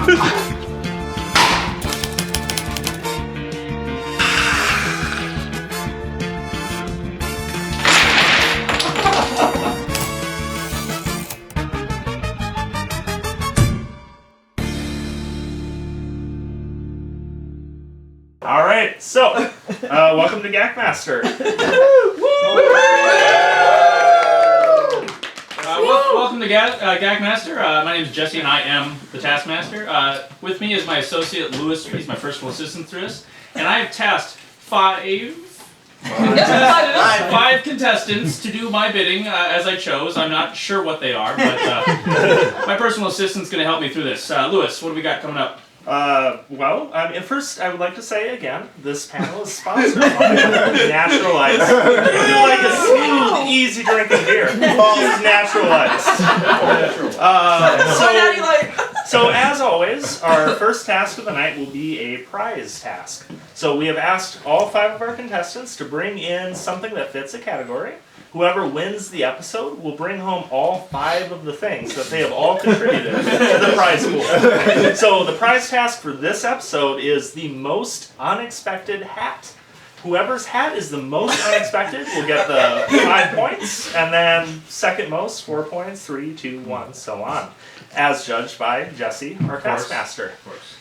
All right, so welcome to GACKmaster. Welcome to GACKmaster. My name is Jesse and I am the Taskmaster. With me is my associate Lewis. He's my personal assistant through this. And I have tasked five contestants to do my bidding as I chose. I'm not sure what they are, but my personal assistant's going to help me through this. Lewis, what do we got coming up? And first I would like to say again, this panel is sponsored by Natural Ice. If you like a smooth, easy drinking beer, use Natural Ice. So as always, our first task of the night will be a prize task. So we have asked all 5 of our contestants to bring in something that fits a category. Whoever wins the episode will bring home all 5 of the things that they have all contributed to the prize pool. So the prize task for this episode is the most unexpected hat. Whoever's hat is the most unexpected will get the 5 points, and then second most, 4 points, 3, 2, 1, so on. As judged by Jesse, our Taskmaster.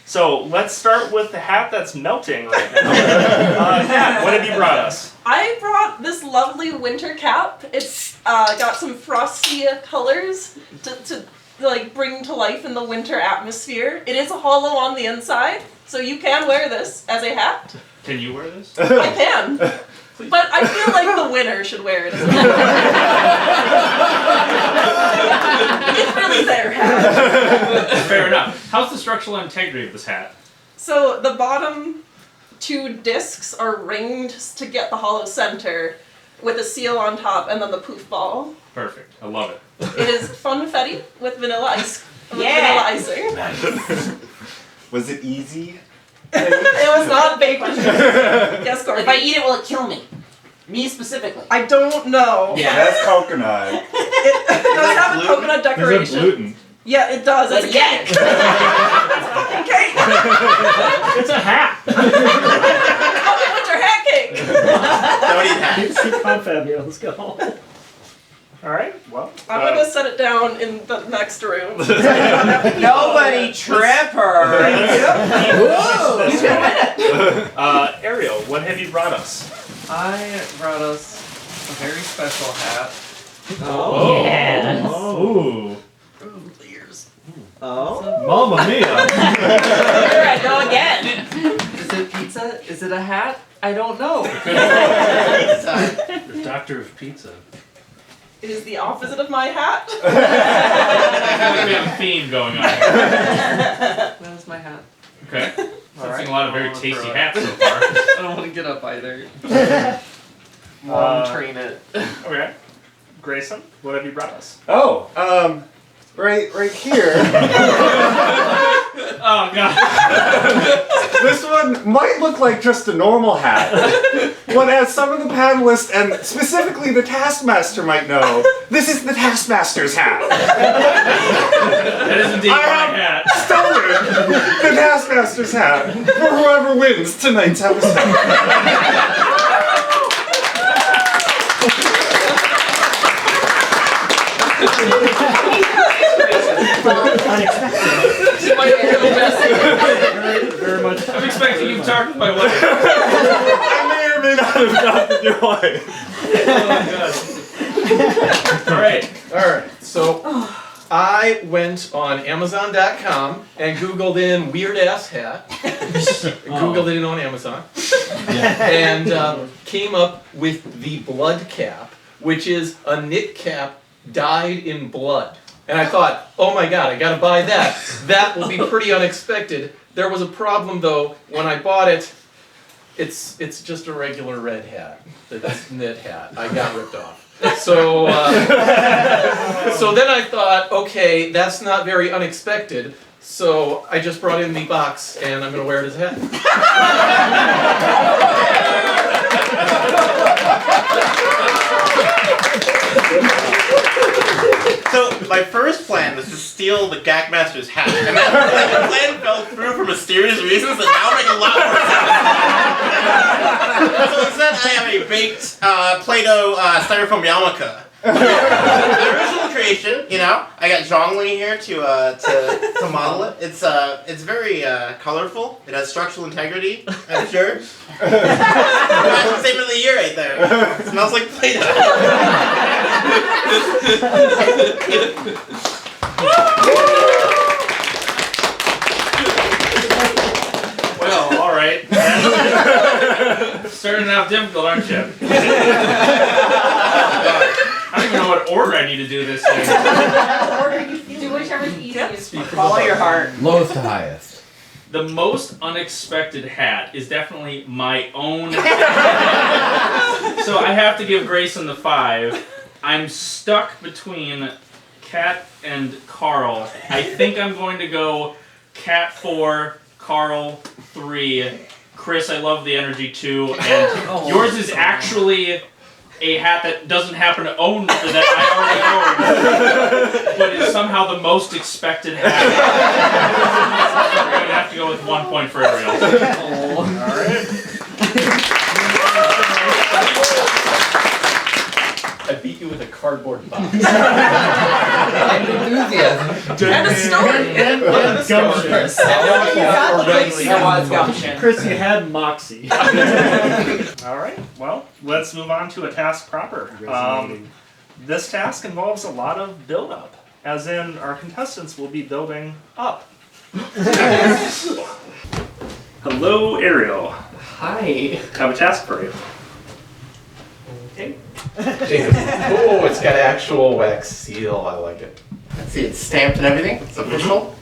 So let's start with the hat that's melting right now. Hat, what have you brought us? I brought this lovely winter cap. It's got some frosty colors to like bring to life in the winter atmosphere. It is hollow on the inside, so you can wear this as a hat. Can you wear this? I can. But I feel like the winner should wear it as a hat. It's really their hat. Fair enough. How's the structural integrity of this hat? So the bottom 2 discs are ringed to get the hollow center with a seal on top and then the poof ball. Perfect. I love it. It is funfetti with vanilla vanilla icing. Was it easy? It was not baked. Yes, Corky. If I eat it, will it kill me? Me specifically. I don't know. Yeah. That's coconut. It does have a coconut decoration. Is it gluten? Yeah, it does. It's a cake. It's a fucking cake. It's a hat! Winter hat cake. Don't eat hats. Confetti, let's go. Alright, well. I'm gonna set it down in the next room. Nobody trip her. Whoa! You can win it. Ariel, what have you brought us? I brought us a very special hat. Oh. Yes. Oh. Ears. Oh. Mamma mia. Here I go again. Is it pizza? Is it a hat? I don't know. The doctor of pizza. It is the opposite of my hat. We have a theme going on here. That was my hat. Okay. I've seen a lot of very tasty throw it. hats so far. I don't want to get up either. Long train it. Okay. Grayson, what have you brought us? Oh, right here. Oh, God. This one might look like just a normal hat. But as some of the panelists, and specifically the Taskmaster might know, this is the Taskmaster's hat. That is indeed my hat. Stolen the Taskmaster's hat for whoever wins tonight's episode. Very much. I'm expecting you to talk with my wife. I may or may not have talked with your wife. Oh, God. Alright, so I went on Amazon.com and Googled in weird ass hat. Googled it in on Amazon. And came up with the blood cap, which is a knit cap dyed in blood. And I thought, oh my god, I gotta buy that. That will be pretty unexpected. There was a problem though, when I bought it, it's just a regular red hat. That's knit hat. I got ripped off. So, so then I thought, okay, that's not very unexpected. So I just brought in the box and I'm gonna wear it as a hat. So my first plan was to steal the GACKmaster's hat, and then the plan fell through for mysterious reasons that now make a lot more sense. So instead, I have a baked Play-Doh styrofoam yarmulke. The original creation, you know, I got Zhongli here to model it. It's very colorful. It has structural integrity, I'm sure. Fashion statement of the year right there. It smells like Play-Doh. Well, all right. Starting out difficult, aren't you? I don't even know what order I need to do this thing. Do whichever's easiest. Follow your heart. Lowest to highest. The most unexpected hat is definitely my own. So I have to give Grayson the 5. I'm stuck between Cat and Carl. I think I'm going to go Cat 4, Carl 3. Chris, I love the energy 2. And yours is actually a hat that doesn't happen to own that I already own, but is somehow the most expected hat. We're going to have to go with 1 point for Ariel. Alright. I beat you with a cardboard box. And enthusiasm. And a story. And gumption. There was gumption. Chris, you had moxie. Alright, well, let's move on to a task proper. This task involves a lot of build-up, as in our contestants will be building up. Hello, Ariel. Hi. Have a task for you. Okay. Oh, it's got actual wax seal. I like it. Let's see, it's stamped and everything. It's official.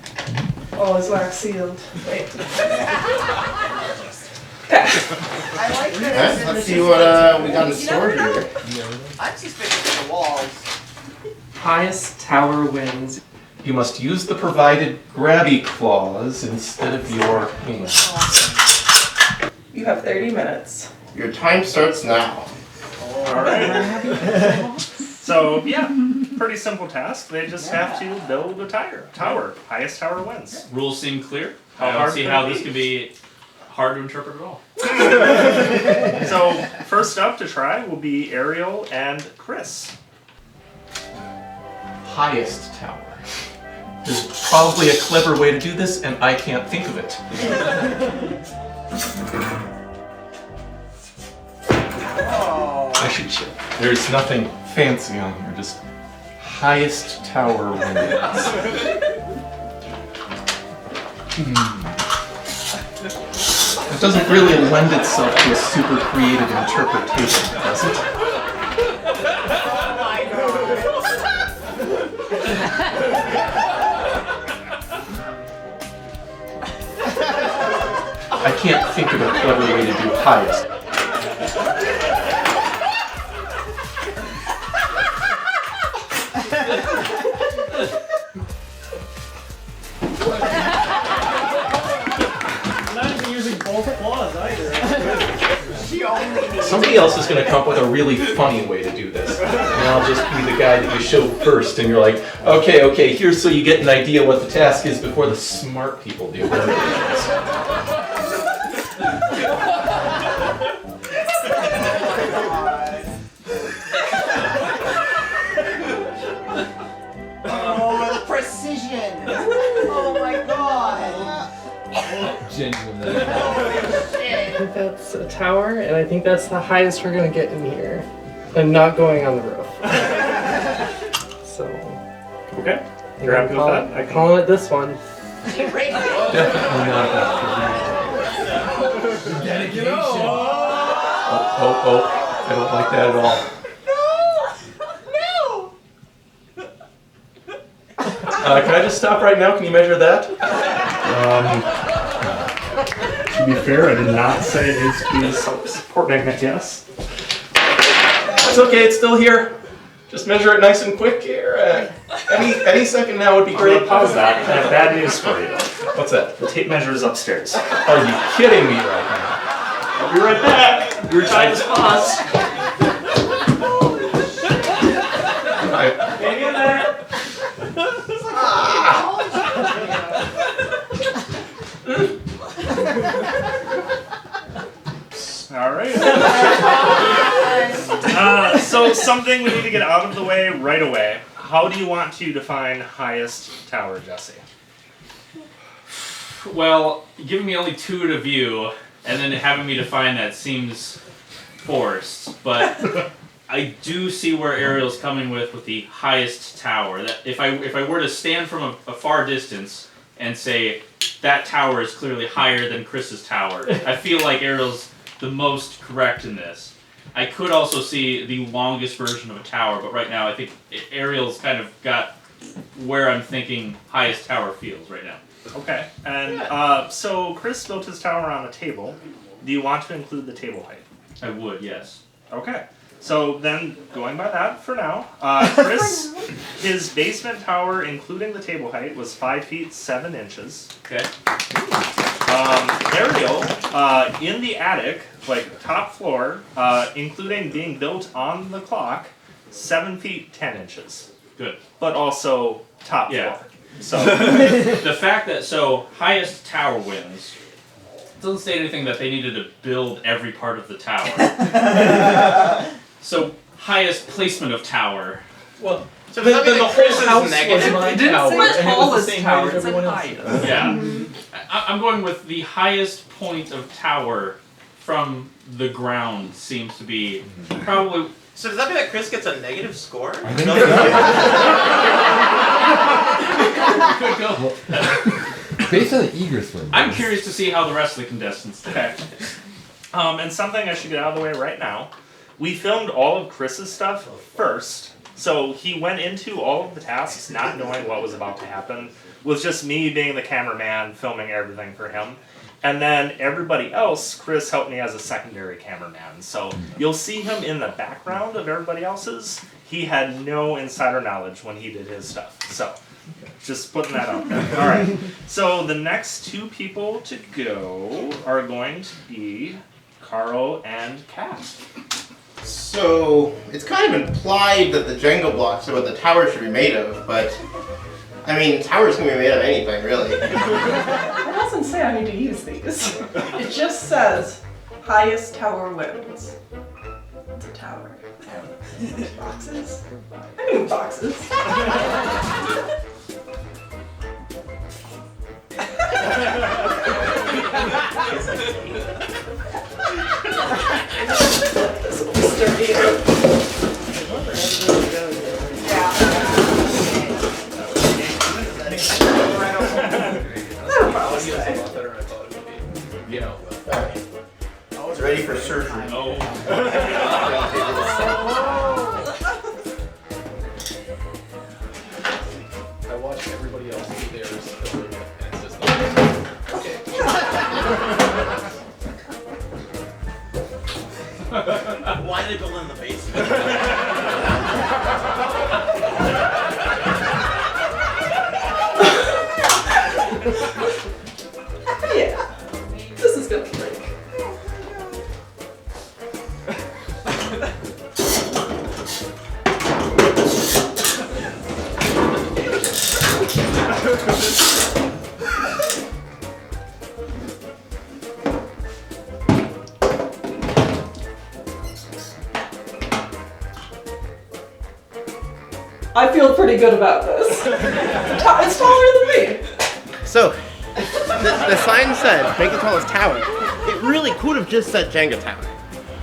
Oh, it's wax sealed. Wait. I like that. Let's see what we got in store here. I'm suspicious of the walls. Highest tower wins. You must use the provided grabby claws instead of your hand. You have 30 minutes. Your time starts now. Alright. So, yeah, pretty simple task. They just have to build a tower. Highest tower wins. Rules seem clear. How I don't hard see could how it this be? could be hard to interpret at all. So, first up to try will be Ariel and Chris. Highest tower. There's probably a clever way to do this, and I can't think of it. I should check. There's nothing fancy on here, just highest tower wins. It doesn't really lend itself to a super creative interpretation, does it? I can't think of a clever way to do highest. Not even using both claws either. Somebody else is going to come up with a really funny way to do this. And I'll just be the guy that you show first, and you're like, okay, here's so you get an idea what the task is before the smart people do. Oh, the precision! Oh my god! Genuinely. I think that's a tower, and I think that's the highest we're gonna get in here. I'm not going on the roof. So. Okay. You're happy with that? I'm calling it this one. Definitely not Dedication. Oh, I don't like that at all. Can I just stop right now? Can you measure that? To be fair, I did not say it is be supporting it, yes. It's okay, it's still here. Just measure it nice and quick here. Any second now would be I'm gonna great. pause that. I have bad news for you. What's that? The tape measure is upstairs. Are you kidding me right now? I'll be right back. Your time is paused. I, Hang in there. All right. So something we need to get out of the way right away. How do you want to define highest tower, Jesse? Well, giving me only 2 to view, and then having me define that seems forced. But I do see where Ariel's coming with the highest tower. That if I were to stand from a far distance and say that tower is clearly higher than Chris's tower, I feel like Ariel's the most correct in this. I could also see the longest version of a tower, but right now I think Ariel's kind of got where I'm thinking highest tower feels right now. Okay. And so Chris built his tower on a table. Do you want to include the table height? I would, yes. Okay. So then, going by that for now, Chris, his basement tower, including the table height, was 5 feet 7 inches. Okay. Ariel, in the attic, like top floor, including being built on the clock, 7 feet 10 inches. Good. But also top Yeah. floor. So The fact that highest tower wins doesn't say anything that they needed to build every part of the tower. So highest placement of tower. Well, So the does that mean that whole Chris is house was negative? my It didn't tower, say and it was the tallest same tower, height as it said everyone else. highest. Yeah. I'm going with the highest point of tower from the ground seems to be probably. So does that mean that Chris gets a negative score? I think Could go. based on the egress window. I'm curious to see how the rest of the contestants do. okay. And something I should get out of the way right now. We filmed all of Chris's stuff first, so he went into all of the tasks not knowing what was about to happen, with just me being the cameraman filming everything for him. And then everybody else, Chris helped me as a secondary cameraman. So you'll see him in the background of everybody else's. He had no insider knowledge when he did his stuff. So just putting that out there. All right. So the next 2 people to go are going to be Carl and Kat. So it's kind of implied that the Jenga blocks are what the tower should be made of, but I mean, towers can be made of anything, really. It doesn't say I need to use these. It just says highest tower wins. It's a tower. Boxes? I mean boxes. I was ready for surgery. Oh. I watched everybody else do theirs, and it's just like, okay. Why did they build in the basement? Yeah. This is gonna break. I feel pretty good about this. It's taller than me. So, the sign said, make the tallest tower. It really could have just said Jenga tower.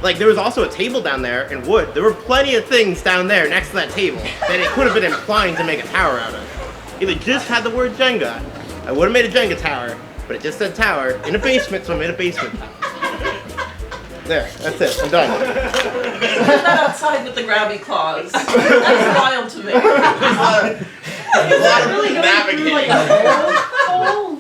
Like, there was also a table down there in wood. There were plenty of things down there next to that table that it could have been implying to make a tower out of. If it just had the word Jenga, I would have made a Jenga tower, but it just said tower in a basement, so I made a basement tower. There, that's it, I'm done. Put that outside with the grabby claws. That's wild to me. A lot of Really going navigating. through like a hole?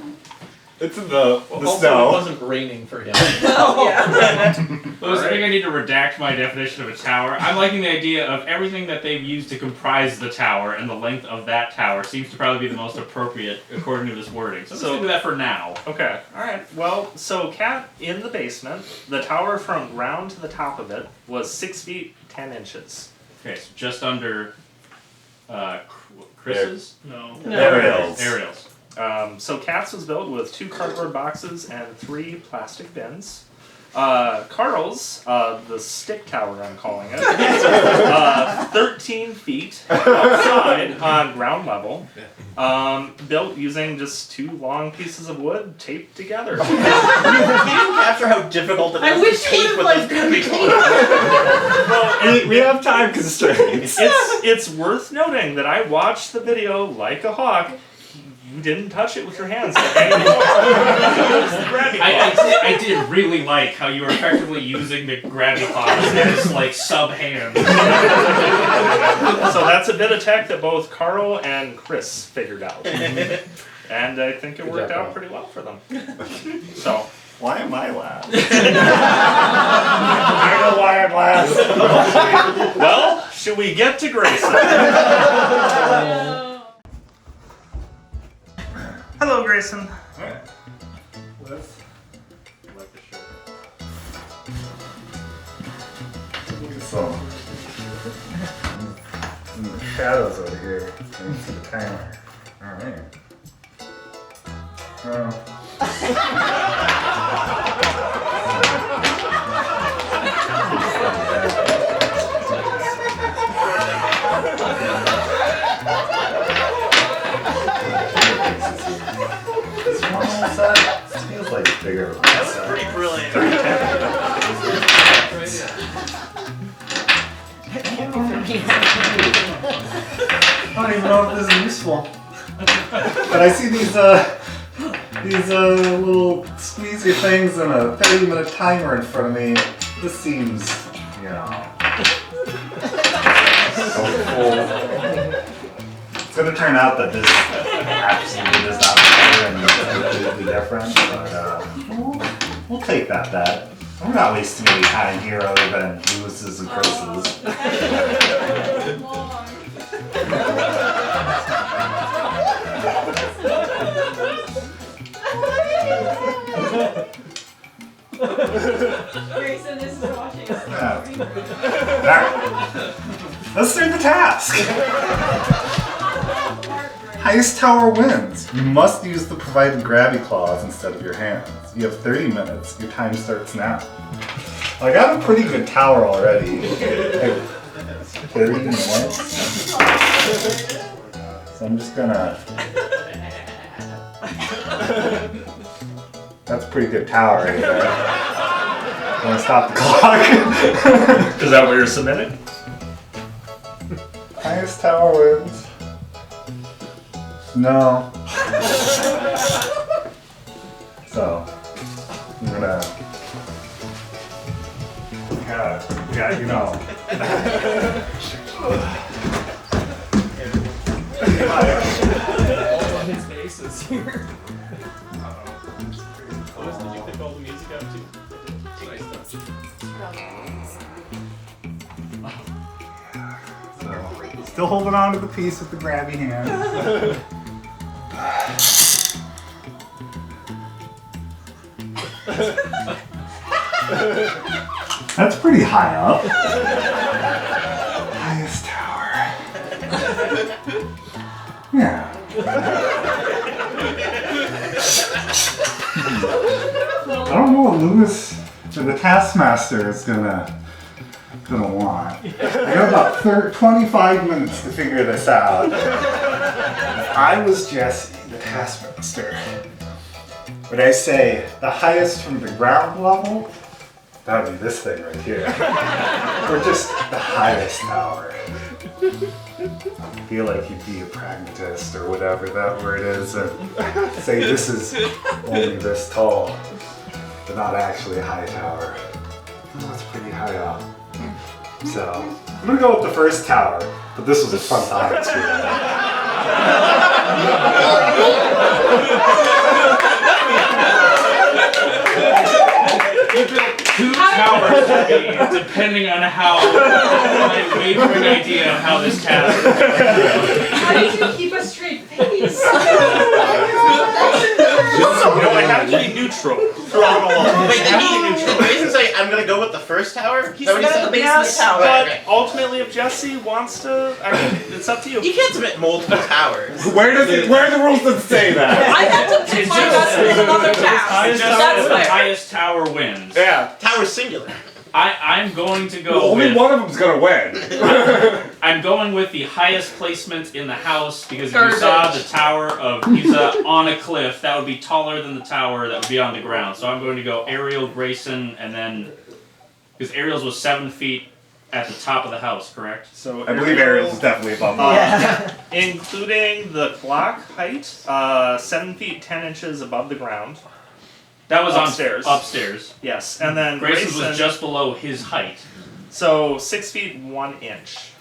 It's in the Also, snow. it wasn't raining for him. Well, yeah. Those think I need to redact my definition of a tower. I'm liking the idea of everything that they've used to comprise the tower, and the length of that tower seems to probably be the most appropriate according to this wording. So let's So- do that for now. Okay. All right. Well, so Kat in the basement, the tower from ground to the top of it was 6 feet 10 inches. Okay, so just under Chris's? No. Ariel's. Ariel's. So Kat's was built with 2 cardboard boxes and 3 plastic bins. Carl's, the stick tower I'm calling it, 13 feet outside on ground level, built using just 2 long pieces of wood taped together. You didn't capture how difficult it is I wish to tape you with would those have big We have time constraints. It's worth noting that I watched the video like a hawk. You didn't touch it with your hands. I did really like how you were effectively using the grabby claws as like sub hands. So that's a bit of tech that both Carl and Chris figured out. And I think it worked out pretty well for them. So. Why am I last? I know why I'm last. Well, should we get to Grayson? Hello, Grayson. Some in the shadows over here. I can see the timer. Oh man. This one set feels like it's bigger. That's pretty brilliant. I don't even know if this is useful. But I see these little squeezy things and a 30-minute timer in front of me. This seems, you know, so cool. It's gonna turn out that this absolutely does not matter and it's completely different, but we'll take that bet. We're not wasting any time here other than Lewis's and Chris's. Grayson, this is watching. Alright. Let's start the task. Highest tower wins. You must use the provided grabby claws instead of your hands. You have 30 minutes. Your time starts now. I got a pretty good tower already. 30 minutes. So I'm just gonna... That's a pretty good tower right there. Wanna stop the clock? Is that what you're submitting? Highest tower wins. No. So, I'm gonna... Yeah, you know. All of his faces here. Did you pick all the music out too? Nice So, still holding on to the piece with the grabby hand. That's pretty high up. Highest tower. Yeah. I don't know what Lewis or the Taskmaster is gonna want. I got about 25 minutes to figure this out. If I was Jesse, the Taskmaster, would I say the highest from the ground level? That would be this thing right here. Or just the highest tower. I feel like you'd be a pragmatist or whatever that word is and say this is only this tall, but not actually a high tower. Oh, it's pretty high up. So, I'm gonna go with the first tower, but this was a fun time experience. You built 2 towers for me, depending on how my wavering idea of how this task is. How did you keep a straight face? I have to be neutral. Wait, did Grayson say I'm gonna go with the first first tower? He's Is that what you been at the said? base of the tower. But Okay. ultimately, if Jesse wants to, I mean, it's up to you. You can't submit multiple towers. Where are the rules that say that? I had to pick my best in another task. It just That's says the fair. highest tower wins. Yeah. Tower singular. I'm going to go Only with, one of them's gonna win. I'm going with the highest placement in the house because if Garbage. you saw the Tower of Pisa on a cliff, that would be taller than the tower that would be on the ground. So I'm going to go Ariel, Grayson, and then because Ariel's was 7 feet at the top of the house, correct? So I believe Ariel's is definitely above me. including the clock height, 7 feet 10 inches above the ground. That was Upstairs. Upstairs. Yes, and then Grayson's Grayson, was just below his height. so 6 feet 1 inch.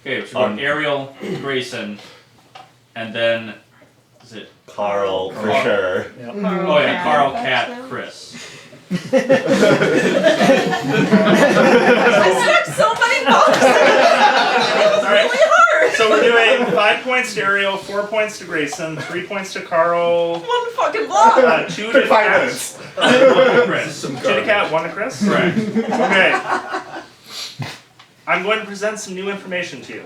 Okay, so we're going Ariel, Grayson, and then is it? Carl, for Carl. sure. Oh yeah, Carl, Cat, Chris. I stacked so many boxes. It was really hard. So we're doing 5 points to Ariel, 4 points to Grayson, 3 points to Carl, One fucking block. 2 to Took 5 Cat, minutes. And then 1 to Chris. 2 to Cat, 1 to Chris. Correct. Okay. I'm going to present some new information to you.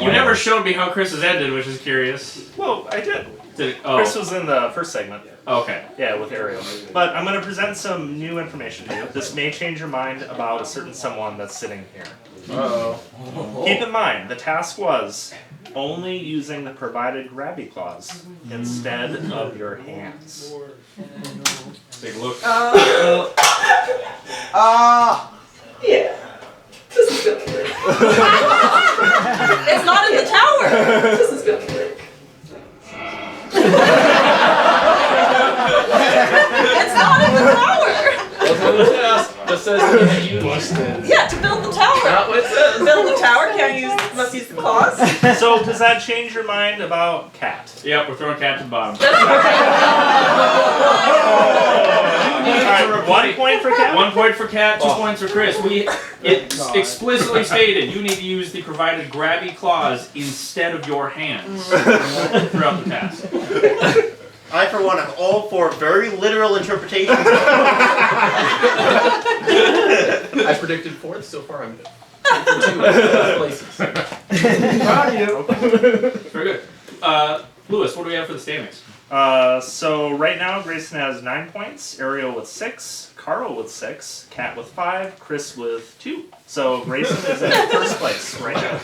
You never showed me how Chris's ended, which is curious. Well, I did. Did it, oh, Chris was in the first segment. okay. Yeah, with Ariel. But I'm going to present some new information to you. This may change your mind about a certain someone that's sitting here. Keep in mind, the task was only using the provided grabby claws instead of your hands. Take a look. Yeah. This is gonna work. It's not in the tower. This is gonna work. It's not in the tower. That's what it says. Just says you use. Yeah, to build the tower. Not what it says. Build the tower, must use the claws. So does that change your mind about Cat? Yep, we're throwing Cat to the bottom. Alright, 1 point for Cat? 1 point for Cat, 2 points for Chris. It explicitly stated you need to use the provided grabby claws instead of your hands throughout the task. I, for one, am all for very literal interpretations. I predicted 4th. So far, I'm 2 places. Proud of you. Very good. Lewis, what do we have for the standings? So right now Grayson has 9 points, Ariel with 6, Carl with 6, Cat with 5, Chris with 2. So Grayson is in first place right now.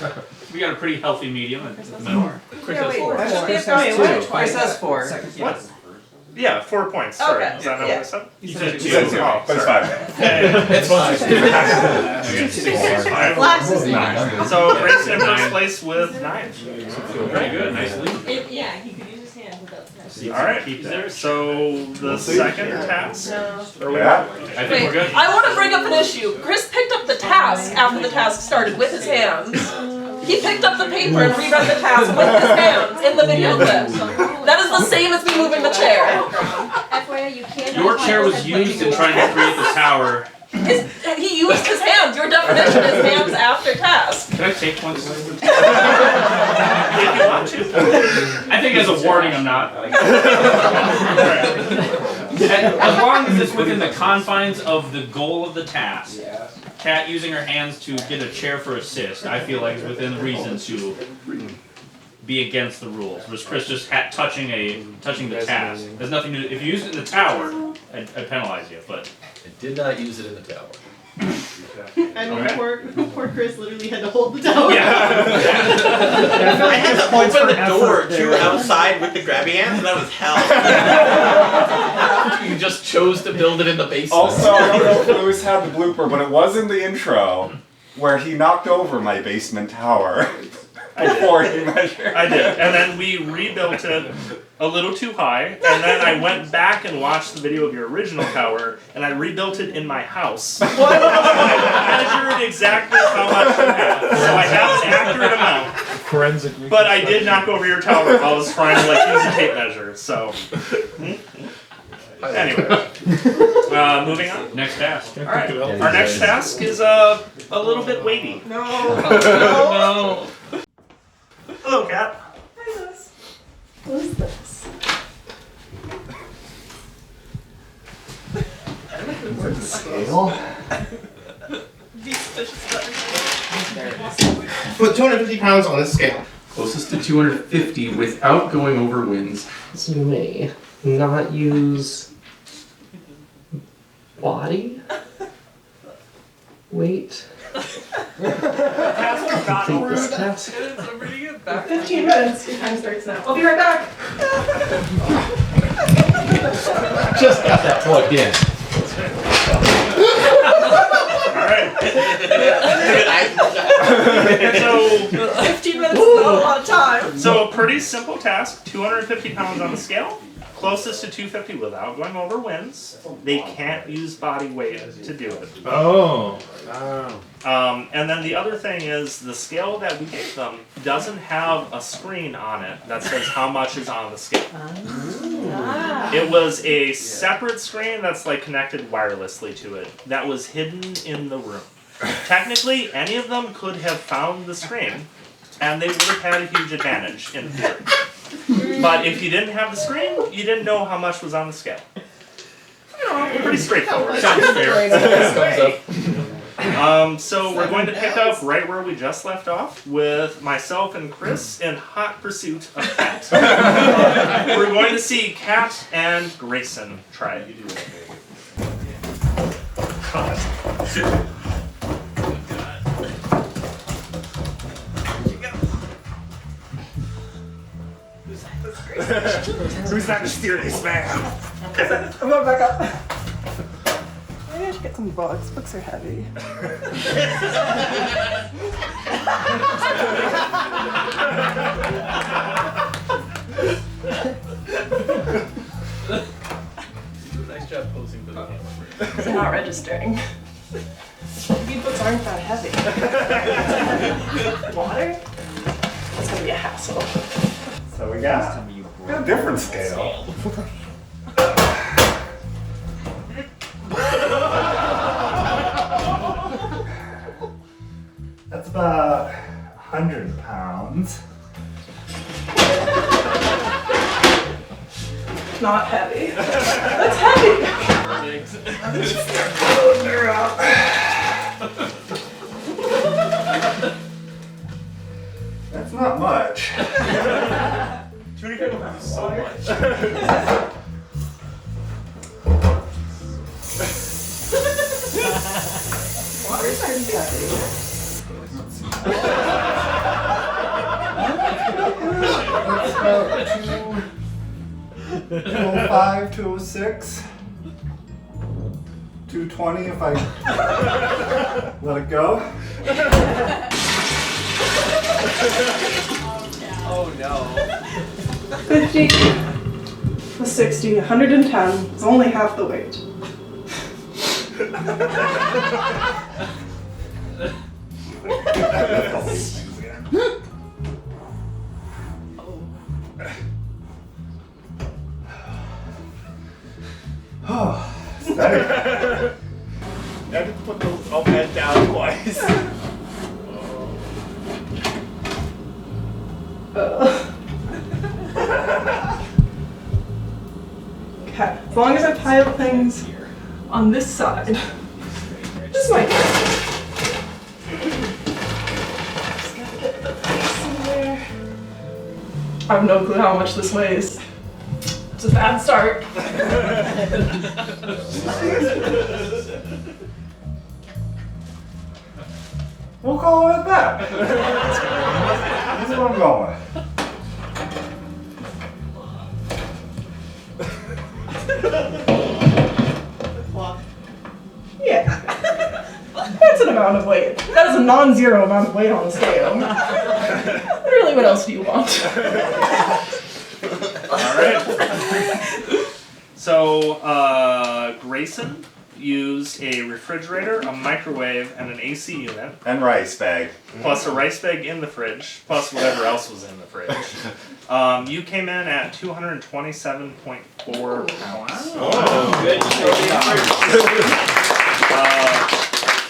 We got a pretty healthy medium in the middle. Chris has 4. Chris has 4. What? Yeah, 4 points. Sorry, Okay. is that not what I said? You said He said 0, Oh, but it's sorry. 5. It's fine. Glass is So Grayson in first place with 9. Very good, nice lead. Yeah, he could use his hand without that. All right. So the second task. Or Yeah. I think we're good. I want to bring up an issue. Chris picked up the task after the task started with his hands. He picked up the paper and reread the task with his hands in the video clip. That is the same as me moving the chair. FYI, you can't. Your chair was used in trying to create the tower. He used his hands. Your definition is hands after task. Can I take points? If you want to. I think as a warning, I'm not. As long as it's within the confines of the goal of the task, Cat using her hands to get a chair for assist, I feel like is within reason to be against the rules. Whereas Chris just touching the task. There's nothing to. If you use it in the tower, I'd penalize you. But I did not use it in the tower. And Okay. poor Chris literally had to hold the tower. I had to open the door to outside with the grabby hands, and that was hell. You just chose to build it in the basement. Also, I don't know if Lewis had the blooper, but it was in the intro where he knocked over my basement tower before he measured. I did, and then we rebuilt it a little too high, and then I went back and watched the video of your original tower, and I rebuilt it in my house. I measured exactly how much you had, so I have an accurate amount. Forensic. But I did knock over your tower while I was trying to use a tape measure. So anyway, moving on. next task. All right, our next task is a little bit weighty. No. No. Hello, Cat. Who's this? Put the scale. Put 250 pounds on this scale. Closest to 250 without going over winds. So you may not use body weight. Complete this task. 15 minutes. Your time starts now. I'll be right back. Just got that plugged in. Alright. So 15 minutes is not a lot of time. So a pretty simple task, 250 pounds on the scale, closest to 250 without going over winds. They can't use body weight to do it. Oh. And then the other thing is the scale that we gave them doesn't have a screen on it that says how much is on the scale. It was a separate screen that's like connected wirelessly to it that was hidden in the room. Technically, any of them could have found the screen and they would have had a huge advantage in theory. But if you didn't have the screen, you didn't know how much was on the scale. Pretty straightforward. Sounds fair. So we're going to pick up right where we just left off with myself and Chris in hot pursuit of Kat. We're going to see Kat and Grayson try it. Who's that mysterious man? I'm going back up. Maybe I should get some books. Books are heavy. Nice job posing for the camera. They're not registering. These books aren't that heavy. Water? That's gonna be a hassle. So we got a different scale. That's about 100 pounds. Not heavy. That's heavy. That's not much. 250 pounds is so much. Water's pretty heavy. That's about 205, 206, 220 if I let it go. Oh no. 50, the 60, 110 is only half the weight. Oh, steady. I had to put those up and down twice. Okay, as long as I pile things on this side, just might. Just gotta get the face in there. I have no clue how much this weighs. It's a bad start. We'll call it at that. This is where I'm going. Yeah. That's an amount of weight. That is a non-zero amount of weight on the scale. Really, what else do you want? Alright. So, Grayson used a refrigerator, a microwave, and an AC unit, And rice bag. plus a rice bag in the fridge, plus whatever else was in the fridge. You came in at 227.4 pounds.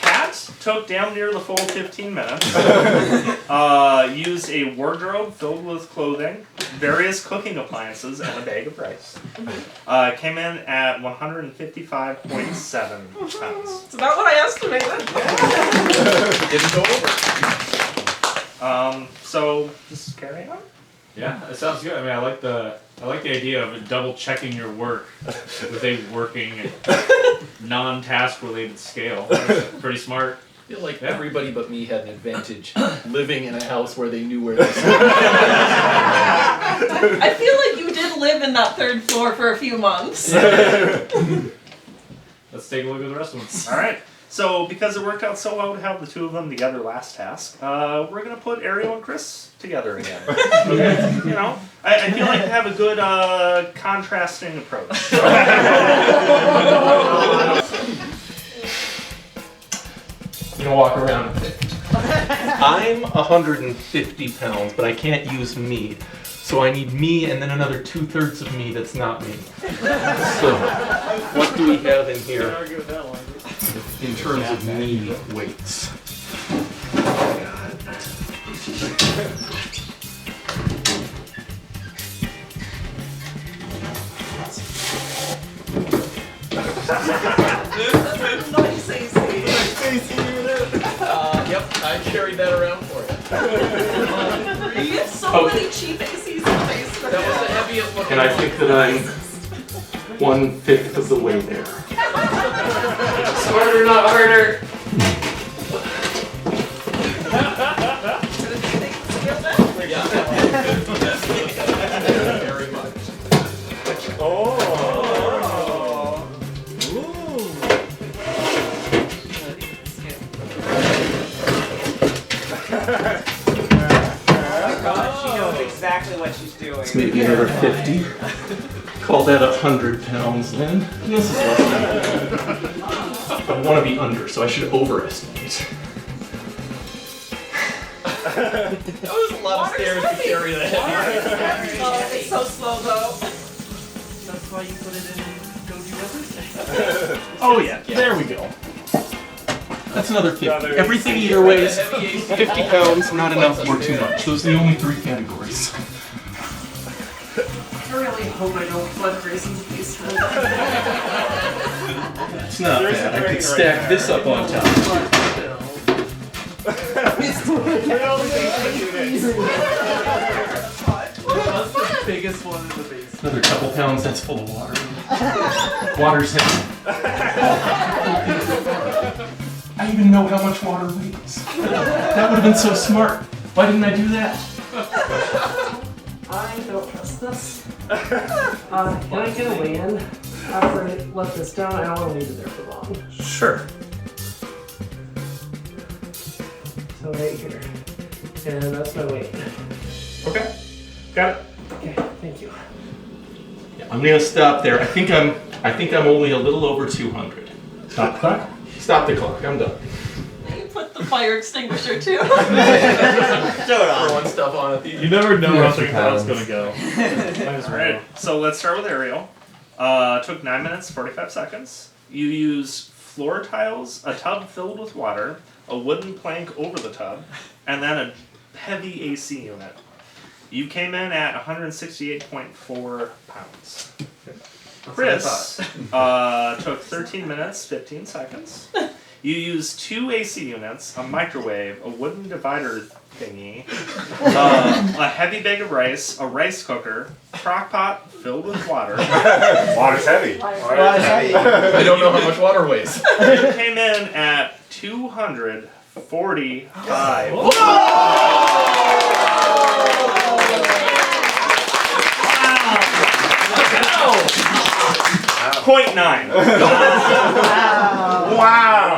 Kat took damn near the full 15 minutes. Used a wardrobe filled with clothing, various cooking appliances, and a bag of rice. Came in at 155.7 pounds. It's about what I estimated. Didn't go over. So just carry on. Yeah, that sounds good. I mean, I like the idea of double checking your work with a working, non-task related scale. That's pretty smart. I feel like everybody but me had an advantage living in a house where they knew where they stood. I feel like you did live in that third floor for a few months. Let's take a look at the rest of them. All right. So because it worked out so well to have the two of them together last task, we're gonna put Ariel and Chris together again. Okay. You know, I feel like to have a good contrasting approach. I'm gonna walk around a bit. I'm 150 pounds, but I can't use me. So I need me and then another 2/3 of me that's not me. So, what do we have in here in terms of me weights? Nice AC. Yep, I carried that around for you. You get so many cheap ACs in the basement. That was the heaviest one. And I think that I'm 1/5 of the way there. Smarter, not harder. Very much. She knows exactly what she's doing. It's maybe another 50. Call that 100 pounds then. This is less than I want to be under, so I should overestimate. That was a lot of stairs to carry that. Oh, it's so slow though. That's why you put it in Go Do Others? Oh yeah, there we go. That's another 50. Everything either weighs 50 pounds, not enough or too much. Those are the only 3 categories. I really hope I don't flood Grayson's basement. It's not bad. I could stack this up on top. What's the biggest one in the basement? Another couple pounds, that's full of water. Water's heavy. I even know how much water weighs. That would have been so smart. Why didn't I do that? I don't trust this. Can I get a weigh-in after I let this down? I don't want to leave it there for long. Sure. So right here. And that's my weight. Okay, got it. Okay, thank you. Yeah, I'm gonna stop there. I think I'm only a little over 200. Stop the clock. Stop the clock. I'm done. You put the fire extinguisher too. Throwing stuff on it. You never know how it's gonna go. Alright, so let's start with Ariel. Took 9 minutes, 45 seconds. You use floor tiles, a tub filled with water, a wooden plank over the tub, and then a heavy AC unit. You came in at 168.4 pounds. Chris took 13 minutes, 15 seconds. You used 2 AC units, a microwave, a wooden divider thingy, a heavy bag of rice, a rice cooker, crock pot filled with water. Water's heavy. I don't know how much water weighs. You came in at 245. .9. Wow.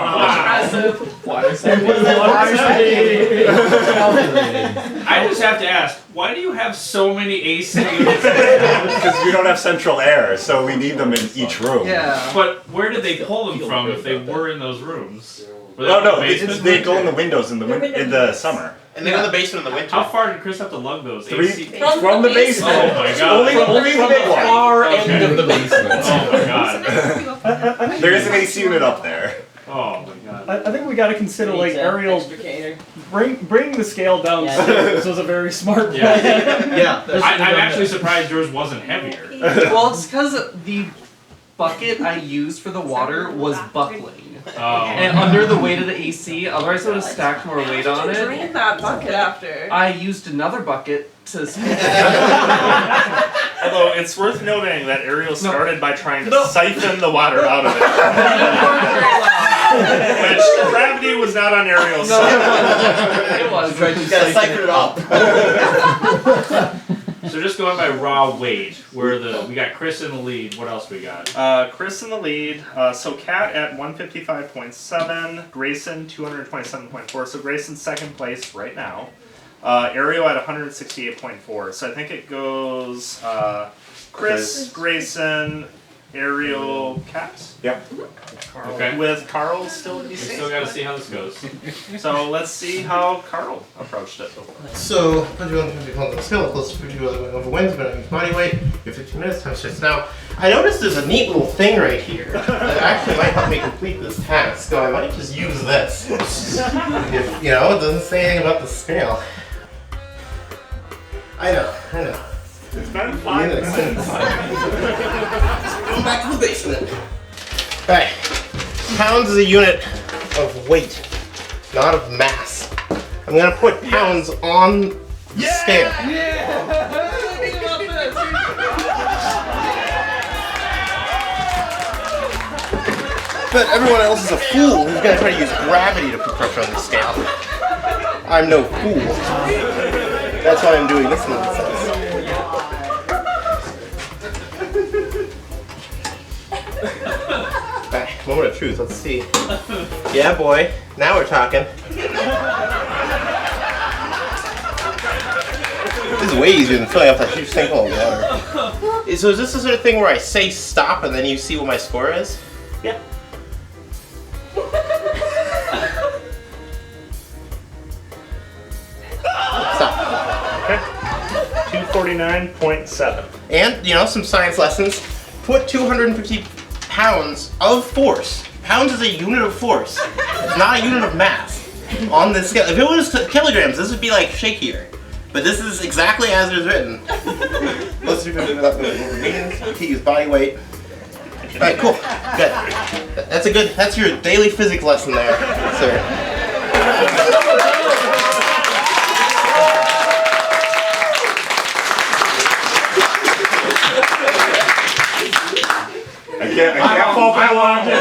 I just have to ask, why do you have so many AC units? Because we don't have central air, so we need them in each room. Yeah. But where did they pull them from if they were in those rooms? Were they Oh in the no, basement? they go in the windows in the summer. And then in the basement in the winter. How far did Chris have to lug those? From AC? the basement. Oh my god. Only the big one. Far Okay. end of the basement. Oh my god. There is an AC unit up there. Oh my god. I think we got to consider like Ariel's Extricator. Bring the scale down. Yeah. This was a very smart Yeah. plan. Yeah. I'm actually surprised yours wasn't heavier. Well, it's because the bucket I used for the water was buckling. Oh. And under the weight of the AC, otherwise I would have stacked more weight on it. Drain that bucket after. I used another bucket to Although it's worth noting that Ariel started by trying to No. siphon the water out of it. Which gravity was not on Ariel's No, side. it was. Tried to You gotta siphon siphon it up. So just going by raw weight, we got Chris in the lead. What else we got? Chris in the lead. So Kat at 155.7, Grayson 227.4. So Grayson's second place right now. Ariel at 168.4. So I think it goes Chris, Grayson, Ariel, Kat. Yep. Okay. With Carl still to be We seen. still got to see how this goes. So let's see how Carl approached it. So, 150 pounds on the scale, close to 50 going over wins, but on body weight, your 15 minutes times 6. Now, I noticed there's a neat little thing right here that actually might help me complete this task, so I might just use this. If, it doesn't say anything about the scale. I know. It's been 5 minutes. Going back to the basement. Alright. Pounds is a unit of weight, not of mass. I'm gonna put pounds on the scale. But everyone else is a fool who's gonna try to use gravity to put pressure on the scale. I'm no fool. That's why I'm doing this nonsense. Alright, moment of truth, let's see. Yeah, boy, now we're talking. This is way easier than filling up that huge sinkhole of water. So is this the sort of thing where I say stop and then you see what my score is? Yeah. Stop. Okay. 249.7. And, some science lessons. Put 250 pounds of force. Pounds is a unit of force. It's not a unit of mass. On this scale. If it was kilograms, this would be like shakier. But this is exactly as it is written. Let's do it. Use body weight. Alright, cool. Good. That's your daily physics lesson there, sir. I can't fault that logic.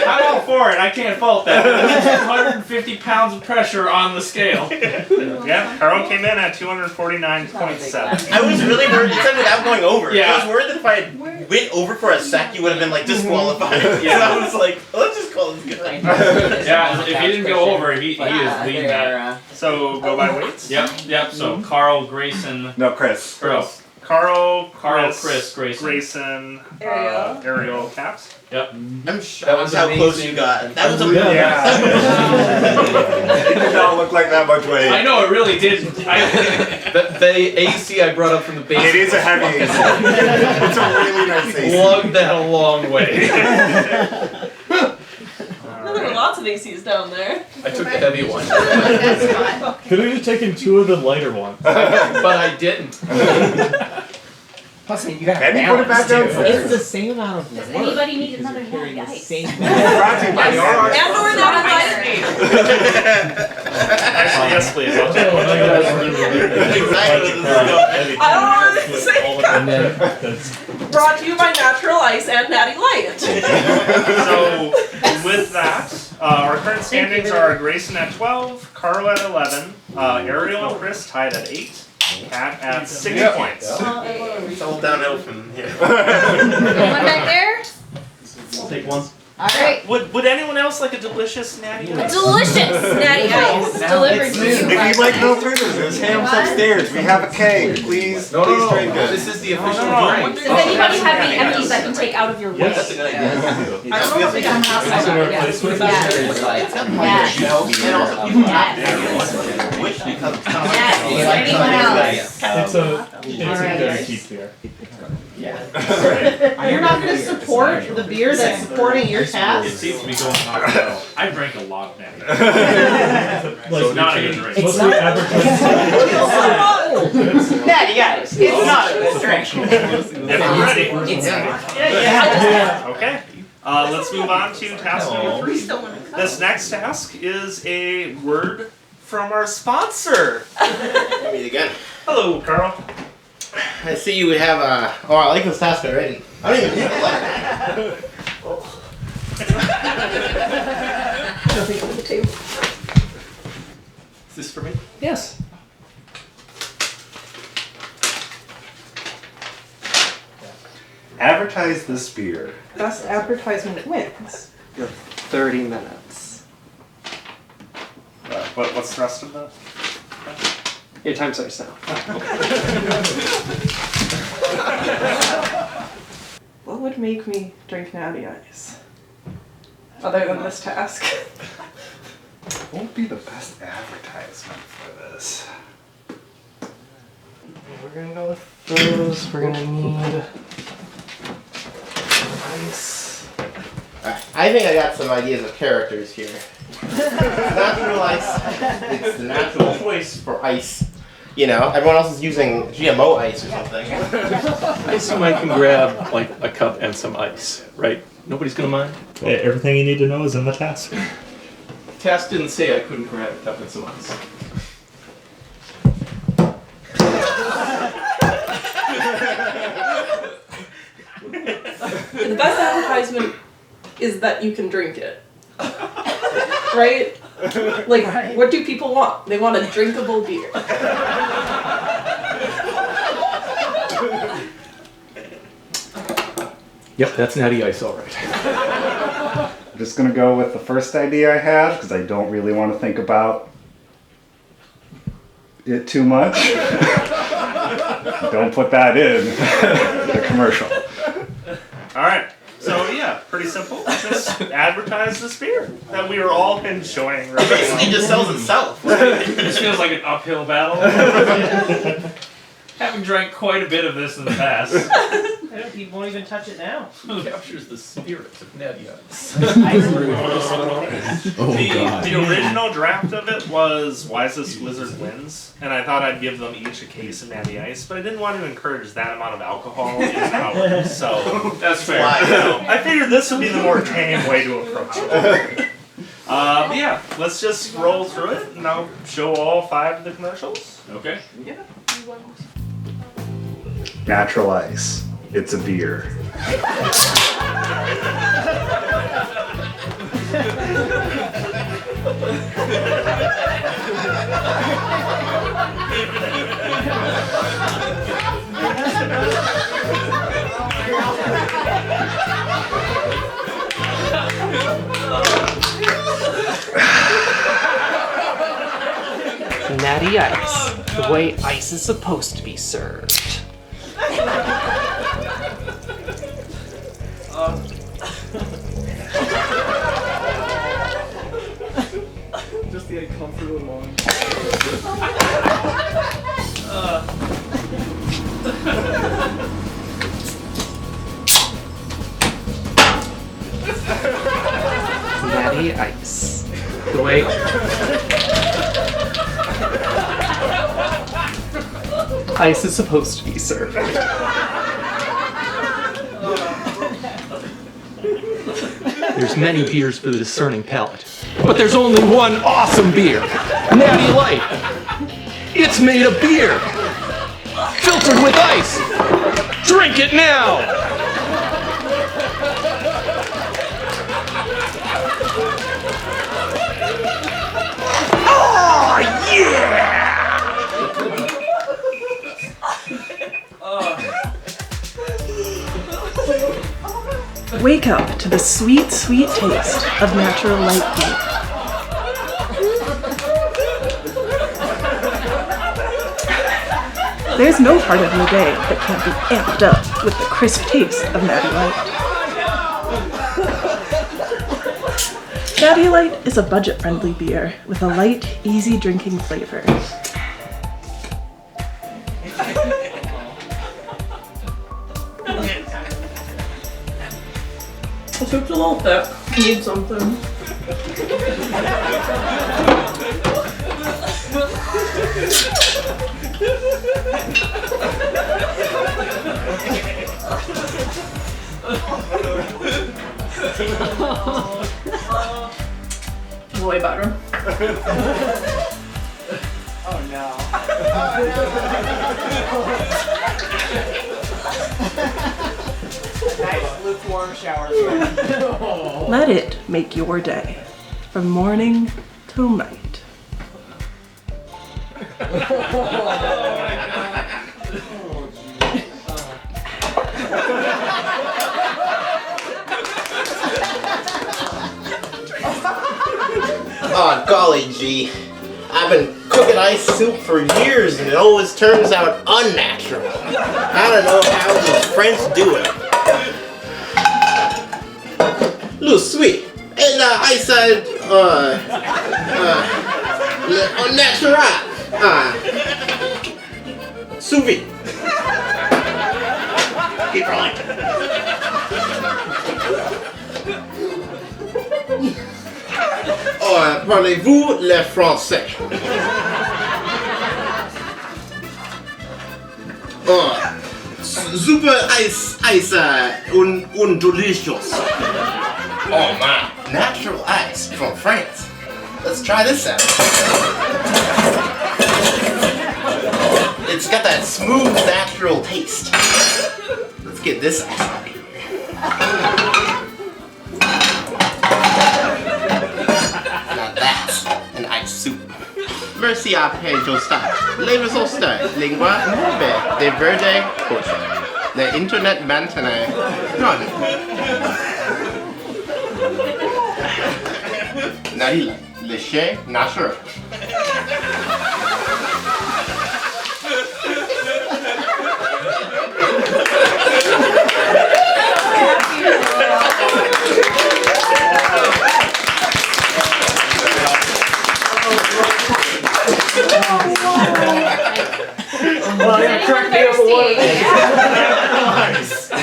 I'm all for it. I can't fault that. That's 250 pounds of pressure on the scale. Yeah, Carl came in at 249.7. I was really worried. You said without going over. Yeah. I was worried that if I had went over for a sec, you would have been like disqualified. Yeah. So I was like, let's just call this good. Yeah, if he didn't go over, he is leading that. So go by weights? Yep. So Carl, Grayson, No, Chris. Carl, Chris, Grayson. Grayson, Ariel. Ariel, Caps. Yep. I'm shocked how close you got. That was a Yeah. It did not look like that much weight. I know it really did. The AC I brought up from the basement. It is a heavy AC. It's a really nice AC. Plugged that a long way. There were lots of ACs down there. I took the heavy one. Could have just taken 2 of the lighter ones. But I didn't. Plus, you got Maybe put it back down first. It's the same amount of work. Does anybody need another carrying head? the Yikes. same And or that Actually, yes, please. I'll take one. I don't know what to say. Brought to you by Natural Ice and Natty Light. So, with that, our current standings are Grayson at 12, Carl at 11, Ariel and Chris tied at 8, Kat at 6 points. It's all downhill from here. One back there? I'll take one. Alright. Would anyone else like a delicious natty ice? Delicious Natty Ice delivered to you. If you'd like no further, there's hams upstairs. We have a keg. Please No. drink it. This is the official drink. Does anybody have any empties I can take out of your way? That's a good idea. I don't know if we got Yeah. Wish because Yes. Anyone else? It's a very cheap beer. You're not going to support the beer that's supporting your It task? seems to be going off well. I drank a lot of that. So not a good drink. What's the advertising? Natty guys, it's not a good drink. If you're ready. Yeah. Okay. Let's move on to task number 3. Still want to cut. This next task is a word from our sponsor. Meet again. Hello, Carl. I see you have oh, I like this task already. I don't even need Nothing on the table. Is this for me? Yes. Advertise this beer. Best advertisement wins. You have 30 minutes. What's the rest of that? Your time starts now. What would make me drink Natty Ice? Other than this task. Won't be the best advertisement for this. We're gonna go with those. We're gonna need ice. I think I got some ideas of characters here. Natural ice. It's the natural choice for ice. You know, everyone else is using GMO ice or something. I assume I can grab like a cup and some ice, right? Nobody's gonna mind? Everything you need to know is in the task. Task didn't say I couldn't grab a cup and some ice. The best advertisement is that you can drink it. Right? Like, what do people want? They want a drinkable beer. Yep, that's Natty Ice, all right. I'm just gonna go with the first idea I had because I don't really want to think about it too much. Don't put that in the commercial. All right. So yeah, pretty simple. Just advertise this beer that we are all enjoying right Basically now. just sells itself. This feels like an uphill battle. Having drank quite a bit of this in the past. People won't even touch it now. Who captures the spirit of Natty Ice? The original draft of it was Wisest Wizard Wins, and I thought I'd give them each a case of Natty Ice, but I didn't want to encourage that amount of alcohol in ours, so That's fair. I figured this would be the more tame way to approach it. But yeah, let's just roll through it, and I'll show all 5 of the commercials. Okay. Natural ice. It's a beer. Natty Ice. The way ice is supposed to be served. Just the uncomfortable moment. Natty Ice. The way... ice is supposed to be served. There's many beers for the discerning palate, but there's only one awesome beer, Natty Light. It's made of beer, filtered with ice. Drink it now. Oh yeah! Wake up to the sweet, sweet taste of natural light beer. There's no part of your day that can't be amped up with the crisp taste of Natty Light. Natty Light is a budget-friendly beer with a light, easy drinking flavor. soup's a little thick. Need something. Way better. Oh no. Nice lukewarm shower. Let it make your day, from morning till night. Oh, golly gee. I've been cooking ice soup for years and it always turns out unnatural. I don't know how these French do it. Little sweet. And ice natural. Sous vide. Keep rolling. Parlez-vous le français? Super ice, un delicious. Oh my, natural ice from France. Let's try this out. It's got that smooth, natural taste. Let's get this ice out of here. Now that's an ice soup. Merci à Pedro-Star. Lever-Soster, lingua, de verde, coche. The internet mantene. None. Narila, leche natural. Well, you're correct me up one.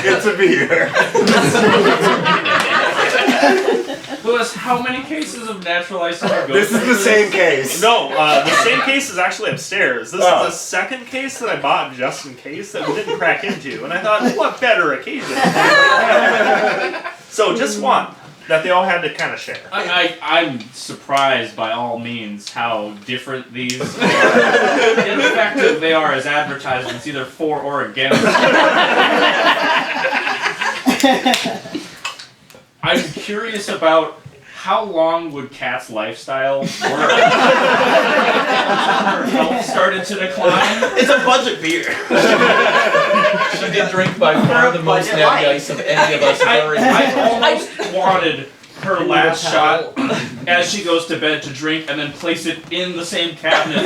Good to be here. Louis, how many cases of natural ice have you go This is the same case. No, the same case is actually upstairs. This is the second case that I bought just in case that we didn't crack into, and I thought, what better occasion? So just one that they all had to kind of share. I'm surprised by all means how different these ineffective they are as advertisements, either for or against. I'm curious about how long would Kat's lifestyle work before her health started to decline? It's a budget beer. She did drink by far the most natty ice of any of us have ever I almost wanted her last shot as she goes to bed to drink and then place it in the same cabinet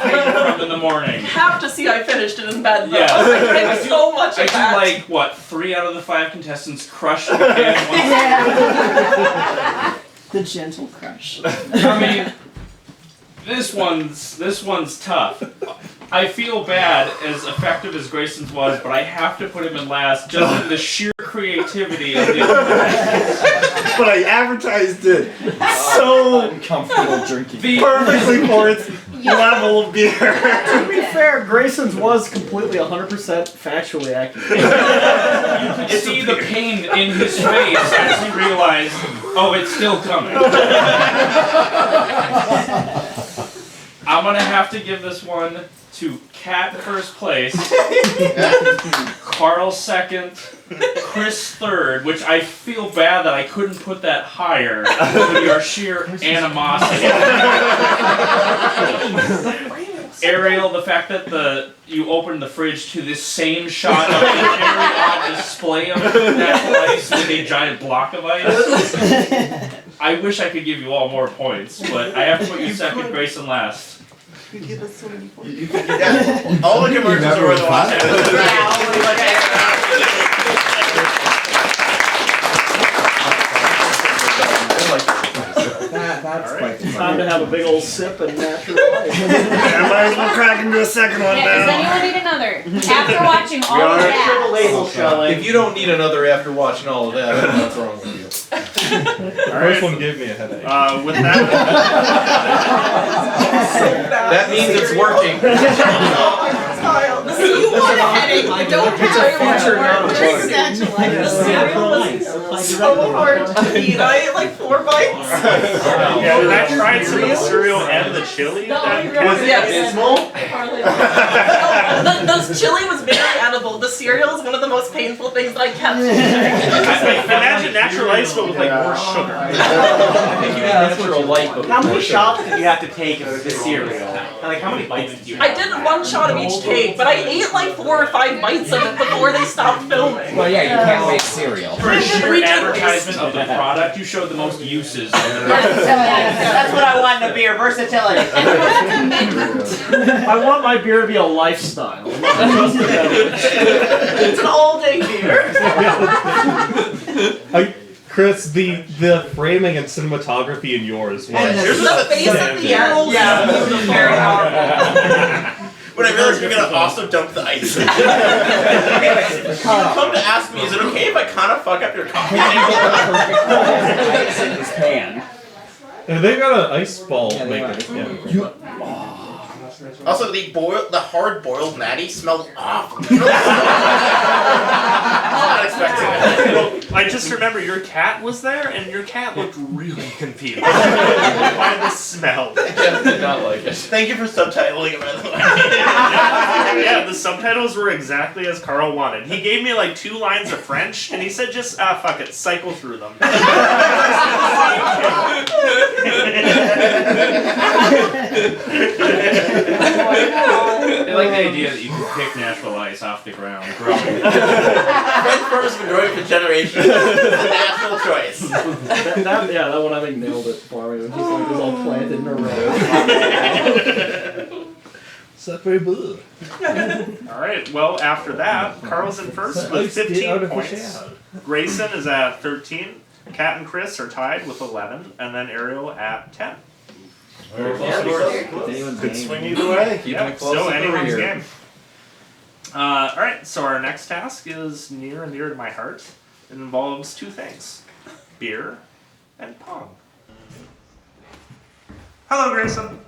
from in the morning. You have to see I finished it in bed though. Yeah. I did so much I of do that. like, what, 3 out of the 5 contestants crushed the can once. The gentle crush. I mean, this one's tough. I feel bad, as effective as Grayson's was, but I have to put him in last just in the sheer creativity of the other contestants. But I advertised it so Uncomfortable drinking. perfectly for its level of beer. To be fair, Grayson's was completely 100% factually accurate. You could see the pain in his face as he realized, oh, it's still coming. I'm gonna have to give this one to Kat first place, Carl second, Chris third, which I feel bad that I couldn't put that higher due to your sheer animosity. Ariel, the fact that you opened the fridge to this same shot of a very odd display of natural ice with a giant block of ice. I wish I could give you all more points, but I have to put you second, Grayson last. All the commercials are worth watching. That's All quite right. the Time to have a big old sip and natural life. I might as well crack into a second one Yeah, does now. anyone need another? After watching all of Make sure the that. label's showing. If you don't need another after watching all of that, I don't know what's wrong with you. All First right. one gave me a headache. With that, That means it's working. You want a headache, but don't carry one. feature It's so hard to eat. I ate like 4 bites. yeah, and I tried some of the cereal and the chili. Was it abysmal? The chili was very edible. The cereal is one of the most painful things I kept. Imagine natural ice, but with like more sugar. I think you need natural light. but How many more sugar. shots did you have to take of the cereal? Like, how many bites did you have? I did 1 shot of each cake, but I ate like 4 or 5 bites of it before they stopped filming. Well, yeah, you can't make cereal. For a sheer advertisement of the product, you showed the most uses. That's what I want in a beer, versatility. I want my beer to be a lifestyle. It's an all-day beer. Chris, the framing and cinematography in yours was The face of the animals. Very powerful. When I realized we were gonna also dump the ice. You come to ask me, is it okay if I kind of fuck up your coffee? Ice in his pan. and they got an ice ball Yeah, they maker. are. Yeah. Also, the hard-boiled natty smelled awful. Not expecting it. Well, I just remember your cat was there, and your cat looked really confused by the smell. Jeff did not like it. Thank you for subtitling it, by the way. Yeah, the subtitles were exactly as Carl wanted. He gave me like 2 lines of French, and he said just, fuck it, cycle through them. I like the idea that you can pick natural ice off the ground, grow it. French firms have been growing for generations. It's a natural choice. That one I think nailed it for me. It was just like it was all planted in a row. C'est very good. Alright, well, after that, Carl's in first with 15 points. Grayson is at 13. Kat and Chris are tied with 11, and then Ariel at 10. Very close. Could swing either way. Keeping Yeah, it close so at the anyone's rear. game. Alright, so our next task is near and dear to my heart. It involves 2 things. Beer and Pong. Hello, Grayson.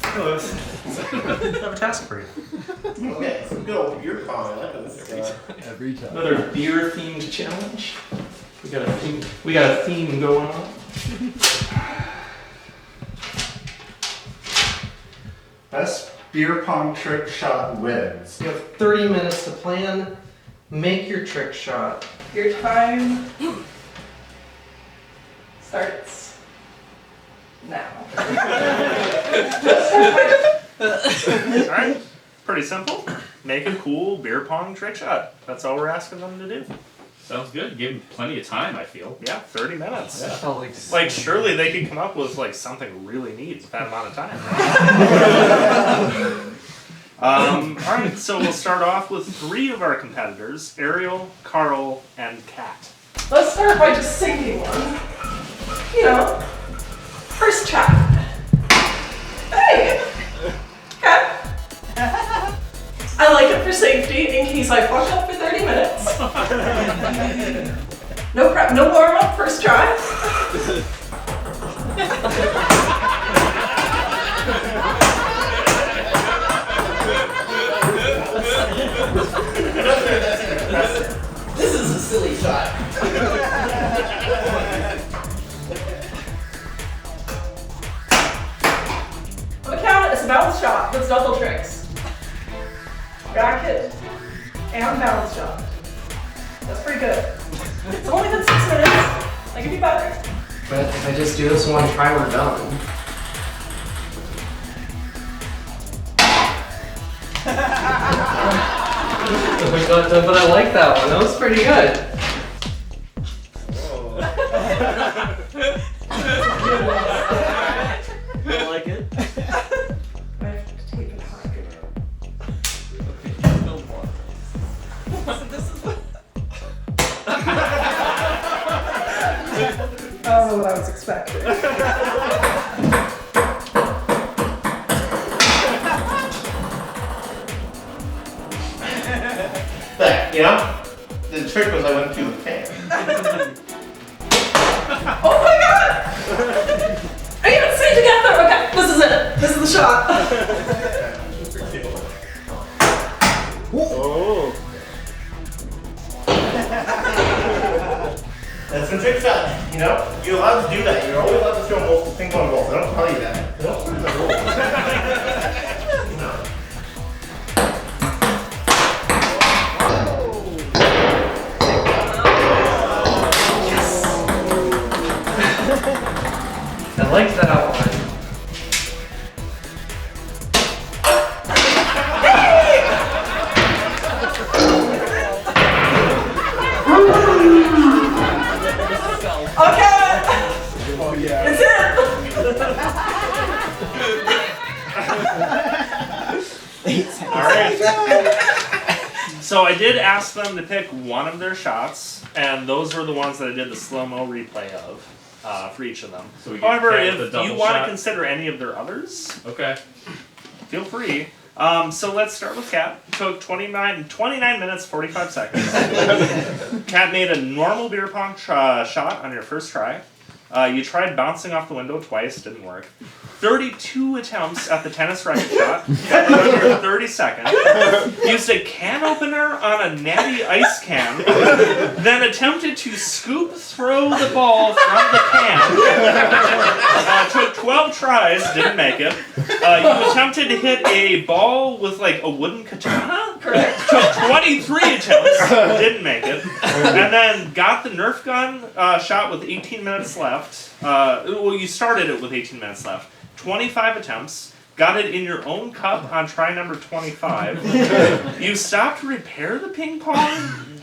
Hello. I have a task for you. Okay, some good old beer pong. I like this. Every time. Another beer-themed challenge. We got a theme going on. Best beer pong trick shot wins. You have 30 minutes to plan. Make your trick shot. Your time starts now. Alright, pretty simple. Make a cool beer pong trick shot. That's all we're asking them to do. Sounds good. Give him plenty of time, I feel. Yeah, 30 minutes. That felt like Like, surely they could come up with like something really neat with that amount of time. Alright, so we'll start off with 3 of our competitors, Ariel, Carl, and Kat. Let's start by just sinking one. You know, first try. Hey! Okay. I like it for safety in case I fuck up for 30 minutes. No prep, no warm up, first try. This is a silly shot. On the count, it's a bounce shot. That's double tricks. Back hit and bounce shot. That's pretty good. It's only been 6 minutes. I can be better. But if I just do this one try, we're done. But I like that one. That was pretty good. I like it. I have to take it higher. So this is what. don't know what I was expecting. But, you know, the trick was I went through the fan. Oh my god! Are you gonna stay together? Okay, this is it. This is the shot. Oh. That's the trick shot. You know, you're allowed to do that. You're always allowed to throw multiple ping pong balls. I don't tell you that. That's the rule. I like that outline. Okay! Oh yeah. It's it! Alright. So I did ask them to pick one of their shots, and those were the ones that I did the slow-mo replay of for each of them. So we get However, Cat with if the double you want to shot. consider any of their others, Okay. feel free. So let's start with Cat. Took 29 minutes, 45 seconds. Cat made a normal beer pong shot on your first try. You tried bouncing off the window twice, didn't work. 32 attempts at the tennis racket shot, got under 30 seconds. Used a can opener on a natty ice can, then attempted to scoop throw the ball from the can. Took 12 tries, didn't make it. You attempted to hit a ball with like a wooden katana? Correct. Took 23 attempts, didn't make it. And then got the Nerf gun shot with 18 minutes left. Well, you started it with 18 minutes left. 25 attempts. Got it in your own cup on try number 25. You stopped to repair the ping pong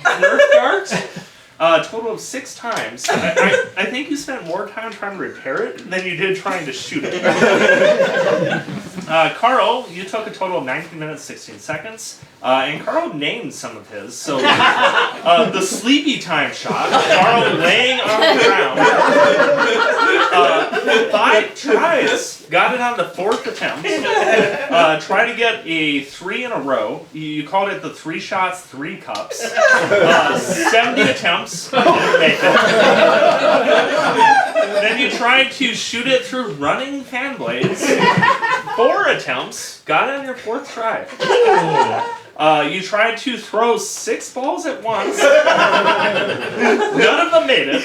Nerf dart a total of 6 times. I think you spent more time trying to repair it than you did trying to shoot it. Carl, you took a total of 19 minutes, 16 seconds. And Carl named some of his. So, the sleepy time shot, Carl laying on the ground. 5 tries. Got it on the 4th attempt. Try to get a 3 in a row. You called it the 3 shots, 3 cups. 70 attempts. Didn't make it. Then you tried to shoot it through running fan blades. 4 attempts. Got it on your 4th try. You tried to throw 6 balls at once. None of them made it.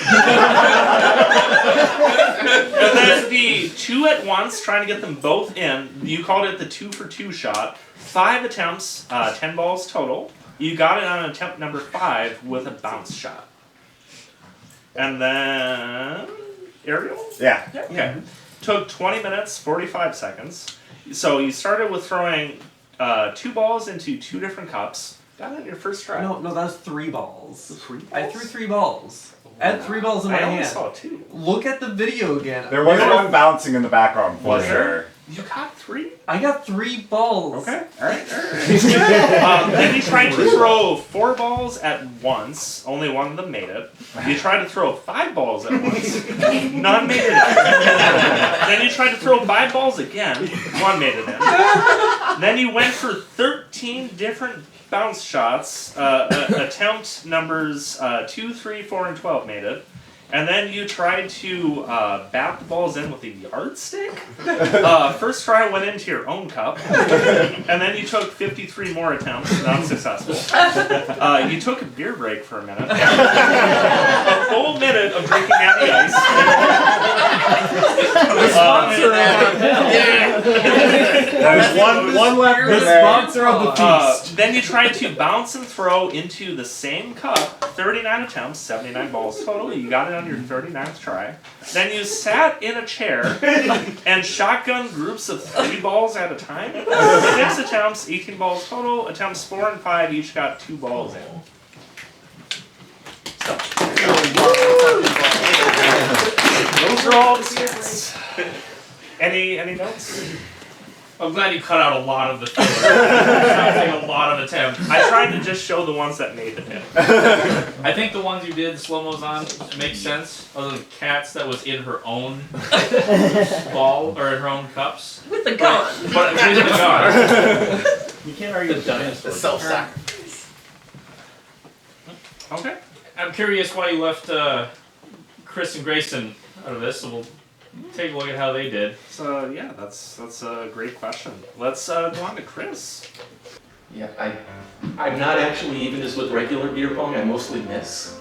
And then the 2 at once, trying to get them both in. You called it the 2 for 2 shot. 5 attempts, 10 balls total. You got it on attempt number 5 with a bounce shot. And then Ariel? Yeah. Okay. Took 20 minutes, 45 seconds. So you started with throwing 2 balls into 2 different cups. Got it on your first try. No, that's 3 balls. 3 balls? I threw 3 balls. I had 3 balls in my I only hand. saw 2. Look at the video again. There was one bouncing in the background for Was there? sure. You got 3? I got 3 balls. Okay. Alright. Then you tried to throw 4 balls at once. Only one of them made it. You tried to throw 5 balls at once. None made it in. Then you tried to throw 5 balls again. 1 made it in. Then you went for 13 different bounce shots. Attempt numbers 2, 3, 4, and 12 made it. And then you tried to bat the balls in with a yardstick. First try went into your own cup. And then you took 53 more attempts, not successful. You took a beer break for a minute. A full minute of drinking out the ice. There's one left in The there. sponsor of the feast. Then you tried to bounce and throw into the same cup. 39 attempts, 79 balls total. You got it on your 39th try. Then you sat in a chair and shotgun groups of 3 balls at a time. 6 attempts, 18 balls total. Attempts 4 and 5 each got 2 balls in. So, those are all the stats. Any notes? I'm glad you cut out a lot of the filler. It's a lot of attempts. I tried to just show the ones that made the hit. I think the ones you did slow-mos on make sense. Other than Kat's that was in her own ball or in her own cups. With the gun. But with the gun. You can't argue the dinosaur. The self-sacrifice. Okay. I'm curious why you left Chris and Grayson out of this, so we'll take a look at how they did. So yeah, that's a great question. Let's go on to Chris. Yeah, I'm not actually even just with regular beer pong. I mostly miss.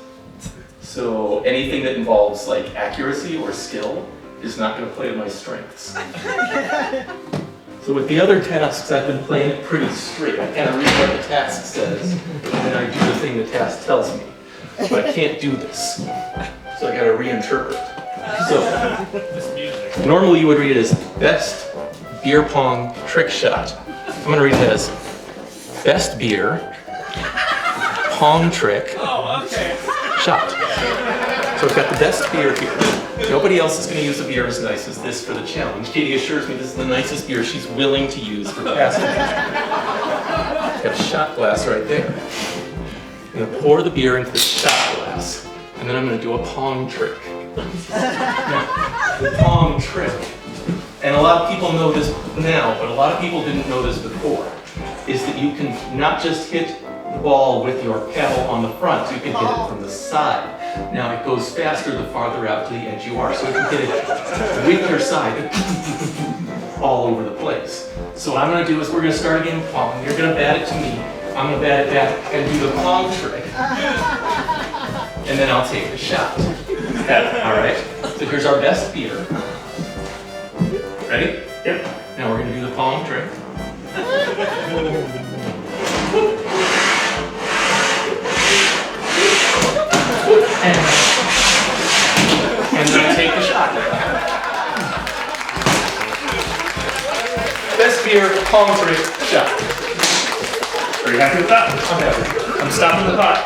So anything that involves like accuracy or skill is not going to play to my strengths. So with the other tasks, I've been playing it pretty straight. I kind of read what the task says, and then I do the thing the task tells me. But I can't do this, so I got to reinterpret. So This music. normally you would read it as best beer pong trick shot. I'm going to read it as best beer pong trick Oh, okay. shot. So I've got the best beer here. Nobody else is going to use a beer as nice as this for the challenge. Katie assures me this is the nicest beer she's willing to use for passing. I've got a shot glass right there. I'm going to pour the beer into the shot glass, and then I'm going to do a pong trick. Now, the pong trick, and a lot of people know this now, but a lot of people didn't know this before, is that you can not just hit the ball with your paddle on the front, you can hit it from the side. Now it goes faster the farther out to the edge you are, so you can hit it with your side all over the place. So what I'm going to do is we're going to start a game of pong. You're going to bat it to me. I'm going to bat it back and do the pong trick. And then I'll take the shot. Alright? So here's our best beer. Ready? Yep. Now we're going to do the pong trick. And then I take the shot. Best beer, pong trick, shot. Are you happy with that? I'm happy. I'm stopping the pot.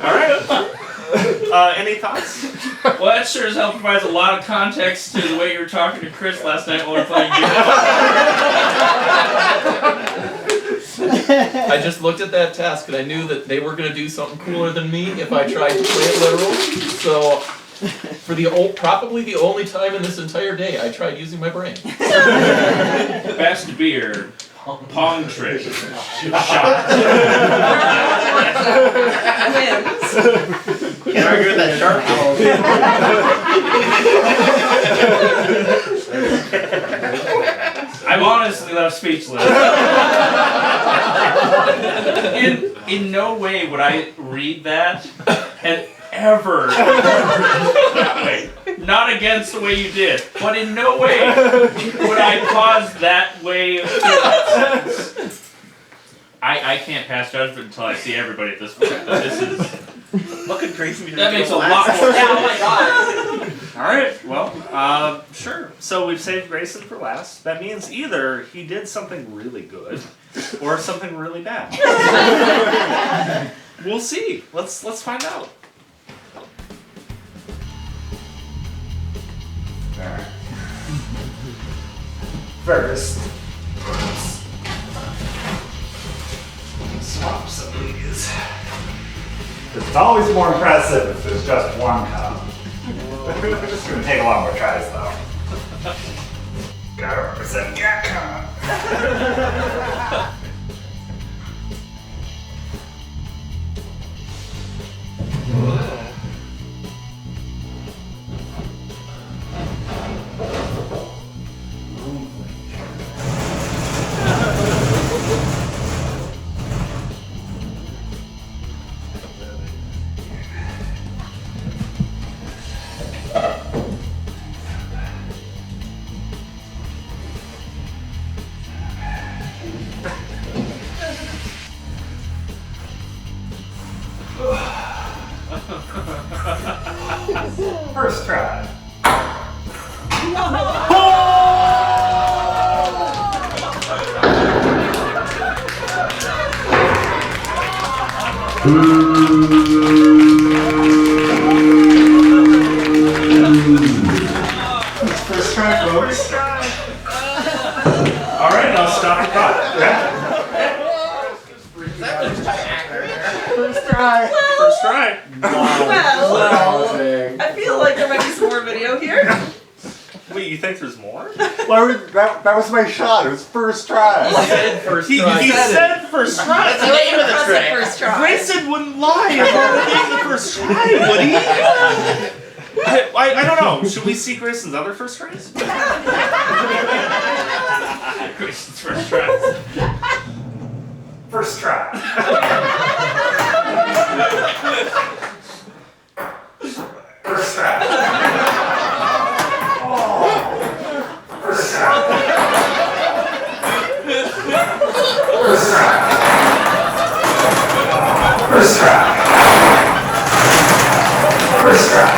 All right. Any thoughts? Well, that sure as hell provides a lot of context to the way you were talking to Chris last night while we were playing I just looked at that task and I knew that they were going to do something cooler than me if I tried to play it literal. So, for probably the only time in this entire day, I tried using my brain. Best beer, pong trick, shot. Wins. Can't argue with that sharp I'm honestly left speechless. In no way would I read that and ever that way. Not against the way you did, but in no way would I pause that way of I can't pass judgment until I see everybody at this point. This is Look at Grace. that makes a lot more sense. Oh my god. All right. Well, sure. So we've saved Grayson for last. That means either he did something really good or something really bad. We'll see. Let's find out. Alright. First, swap some of these. It's always more impressive if there's just one cup. It's gonna take a lot more tries though. Gotta represent GACKmaster. First try. First try, folks. video here. Wait, you think there's more? Well, that was my shot. It was first try. He said first He try. said first try. That's the name of the Impressive trick. first try. Grayson wouldn't lie about being the first try, would he? I don't know. Should we see Grayson's other first tries? Grayson's first tries. First try. First try. First try. First try. First try. First try.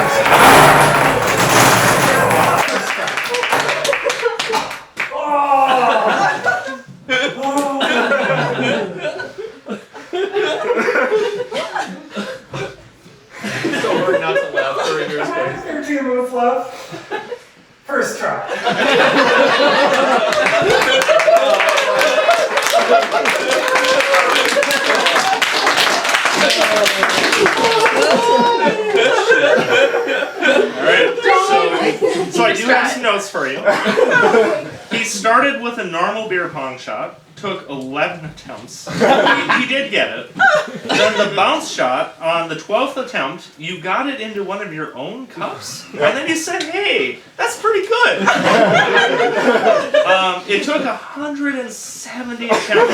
So hard not to laugh during your space. 13 minutes left. First try. Alright, so I do have some notes for you. He started with a normal beer pong shot, took 11 attempts. He did get it. Then the bounce shot, on the 12th attempt, you got it into one of your own cups, and then you said, hey, that's pretty good. It took 170 attempts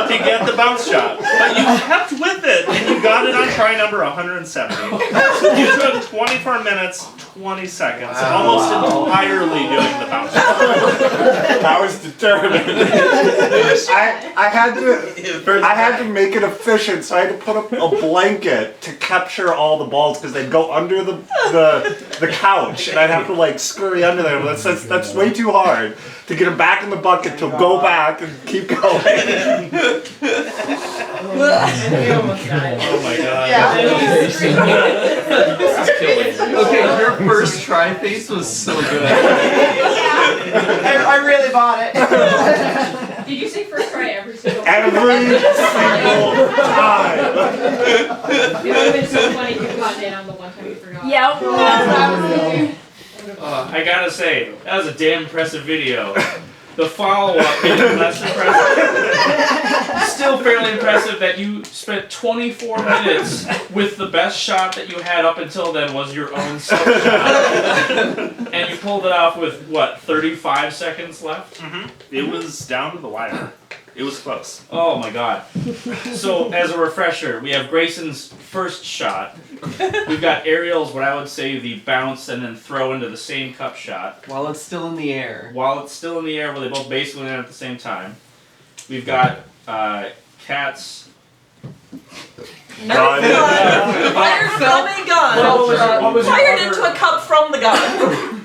to get the bounce shot, but you kept with it, and you got it on try number 170. You took 24 minutes, 20 seconds, almost entirely doing the bounce shot. I was determined. I had to make it efficient, so I had to put up a blanket to capture all the balls because they'd go under the couch, and I'd have to like scurry under there. But that's way too hard to get them back in the bucket to go back and keep going. Oh my god. This is killing me. Okay, your first try face was so good. I really bought it. Did you say first try every single time? Every single time. It would have been so funny if you got in on the one time you forgot. Yep. That's what I was thinking. I gotta say, that was a damn impressive video. The follow-up is less impressive. Still fairly impressive that you spent 24 minutes with the best shot that you had up until then was your own self-shot. And you pulled it off with, what, 35 seconds left? Mm-hmm. It was down to the wire. It was close. Oh my god. So, as a refresher, we have Grayson's first shot. We've got Ariel's, what I would say, the bounce and then throw into the same cup shot. While it's still in the air. While it's still in the air, where they both basically land at the same time. We've got Kat's... Nerf gun. Fired from a gun. What was your Fired other- into a cup from the gun.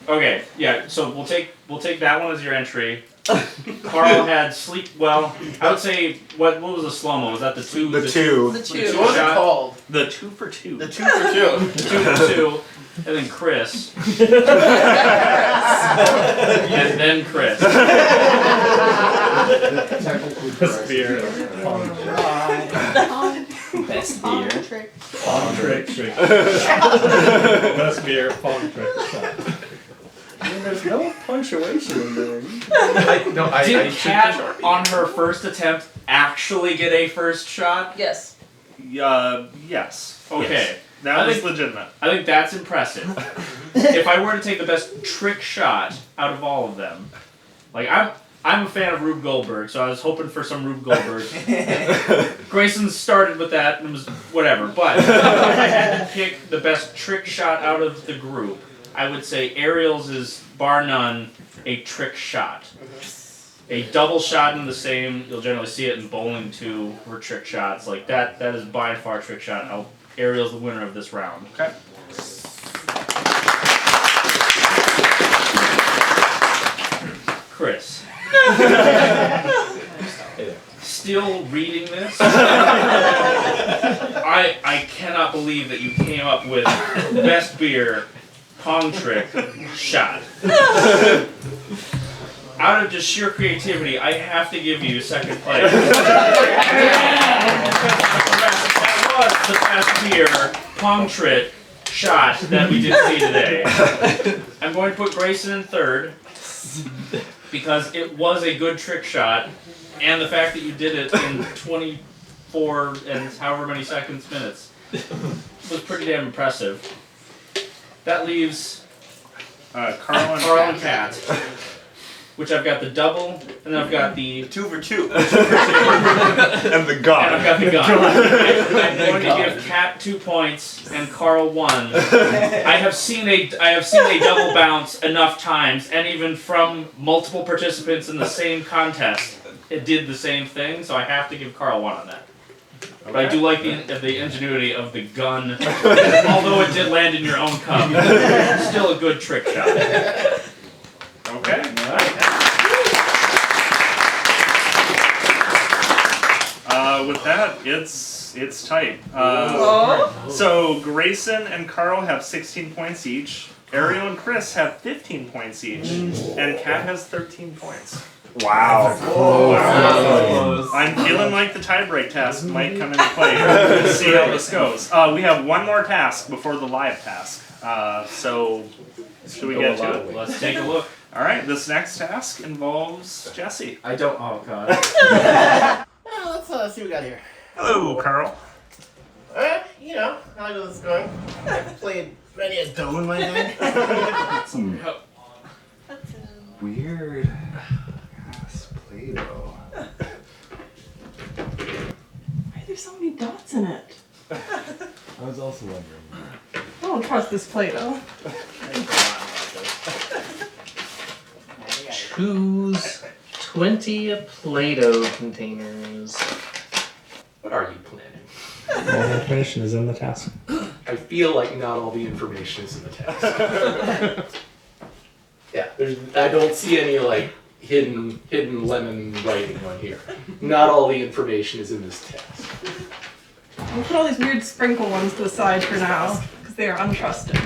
Okay, yeah, so we'll take that one as your entry. Carl had sleep. Well, I would say what was the slow mo? Was that the two? The two. The two. What was it called? The 2 for 2. The 2 for 2. The 2 for 2, and then Chris, and then Chris. Best beer. Best beer. Pong trick. Best beer. Pong trick. There's no punctuation in there. Did Kat, on her first attempt, actually get a first shot? Yes. Yes. Okay. Yes. That was legitimate. I think that's impressive. If I were to take the best trick shot out of all of them, like I'm a fan of Rube Goldberg, so I was hoping for some Rube Goldberg. Grayson started with that and it was whatever, but if I had to pick the best trick shot out of the group, I would say Ariel's is, bar none, a trick shot. A double shot in the same, you'll generally see it in bowling too, for trick shots. Like that is by far a trick shot. Ariel's the winner of this round. Okay. Chris. Still reading this? I cannot believe that you came up with best beer, pong trick, shot. Out of just sheer creativity, I have to give you second place. That was the best beer, pong trick, shot that we did see today. I'm going to put Grayson in third because it was a good trick shot, and the fact that you did it in 24 and however many minutes was pretty damn impressive. That leaves Carl and Kat, which I've got the double, and then I've got the 2 for 2. And the gun. And I've got the gun. I'm going to give Kat 2 points and Carl 1. I have seen a double bounce enough times, and even from multiple participants in the same contest, it did the same thing. So I have to give Carl 1 on that. But I do like the ingenuity of the gun, although it did land in your own cup. Still a good trick shot. Okay. All right. With that, it's tight. So Grayson and Carl have 16 points each. Ariel and Chris have 15 points each, and Kat has 13 points. Wow. Wow. I'm feeling like the tiebreak task might come into play. We'll see how this goes. We have one more task before the live task. So, should we get to it? Let's take a look. All right, this next task involves Jesse. I don't. Oh God. Well, let's see what we got here. Hello, Carl. You know, how is this going? I played many a dome in my day. Some weird ass Play-Doh. Why are there so many dots in it? I was also wondering. I don't trust this Play-Doh. Choose 20 Play-Doh containers. What are you planning? All the information is in the task. I feel like not all the information is in the task. Yeah, I don't see any like hidden lemon writing on here. Not all the information is in this task. We'll put all these weird sprinkle ones to the side for now, because they are untrusted.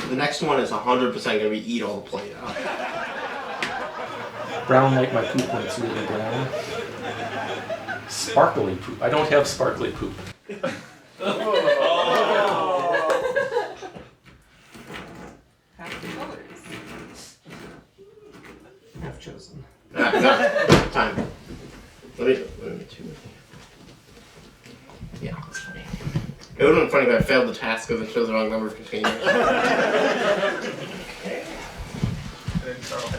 The next one is 100% going to be eat all the Play-Doh. Brown like my poop when it's really brown. Sparkly poop. I don't have sparkly poop. I've chosen. Time. Let me two. Yeah, that's funny. It would have been funny if I failed the task because it shows the wrong number of containers.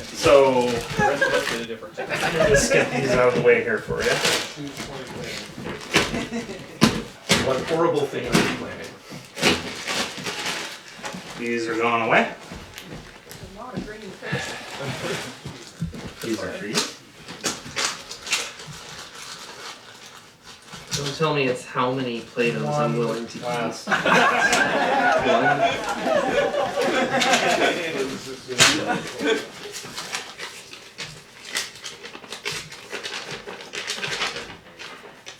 So, let's get these out of the way here for you. What horrible thing are you planning? These are going away. These are for you. Don't tell me it's how many Play-Dohs I'm willing to use.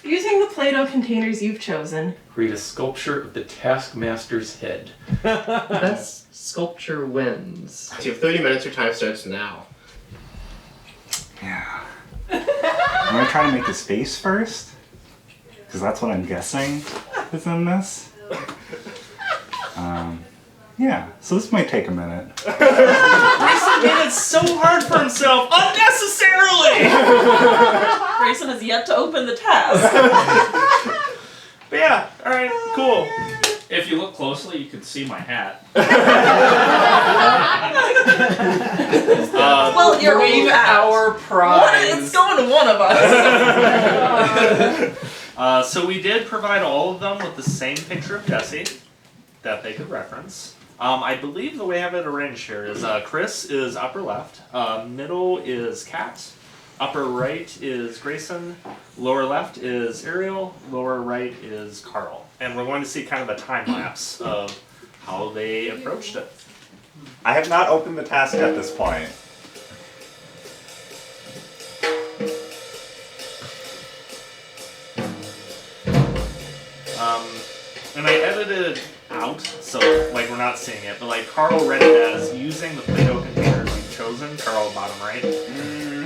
Using the Play-Doh containers you've chosen. Create a sculpture of the Taskmaster's head. Best sculpture wins. So you have 30 minutes, your time starts now. Yeah. I'm gonna try to make his face first, because that's what I'm guessing is in this. Yeah, so this might take a minute. Grayson made it so hard for himself unnecessarily! Grayson has yet to open the task. But yeah, alright, cool. If you look closely, you can see my hat. Well, you're Bring our prize. It's going to one of us. So we did provide all of them with the same picture of Jesse that they could reference. I believe the way I have it arranged here is Chris is upper left, middle is Kat, upper right is Grayson, lower left is Ariel, lower right is Carl. And we're going to see kind of a time lapse of how they approached it. I have not opened the task at this point. And I edited out, so like we're not seeing it, but like Carl read it as using the Play-Doh containers you've chosen, Carl bottom right,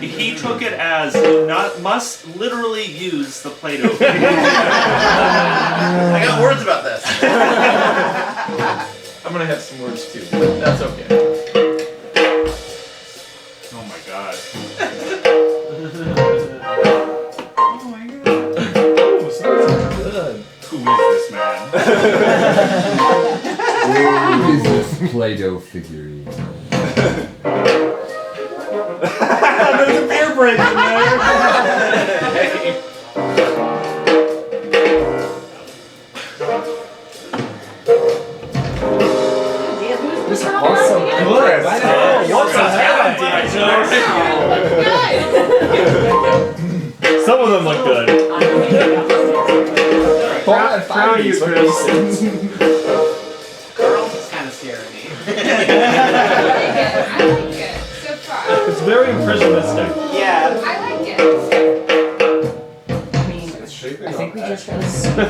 He took it as you must literally use the Play-Doh figure. I got words about this. I'm gonna have some words too, but that's okay. Oh my god. Oh, so good. Who is this man? Who is this Play-Doh figurine? There's a beer break in there. Who's Also good. What's Some of them look good. Proud of you, Chris. Girls is kind of scaring me. I like it so far. It's very impressionistic. Yeah. I like it. I think we just gotta see the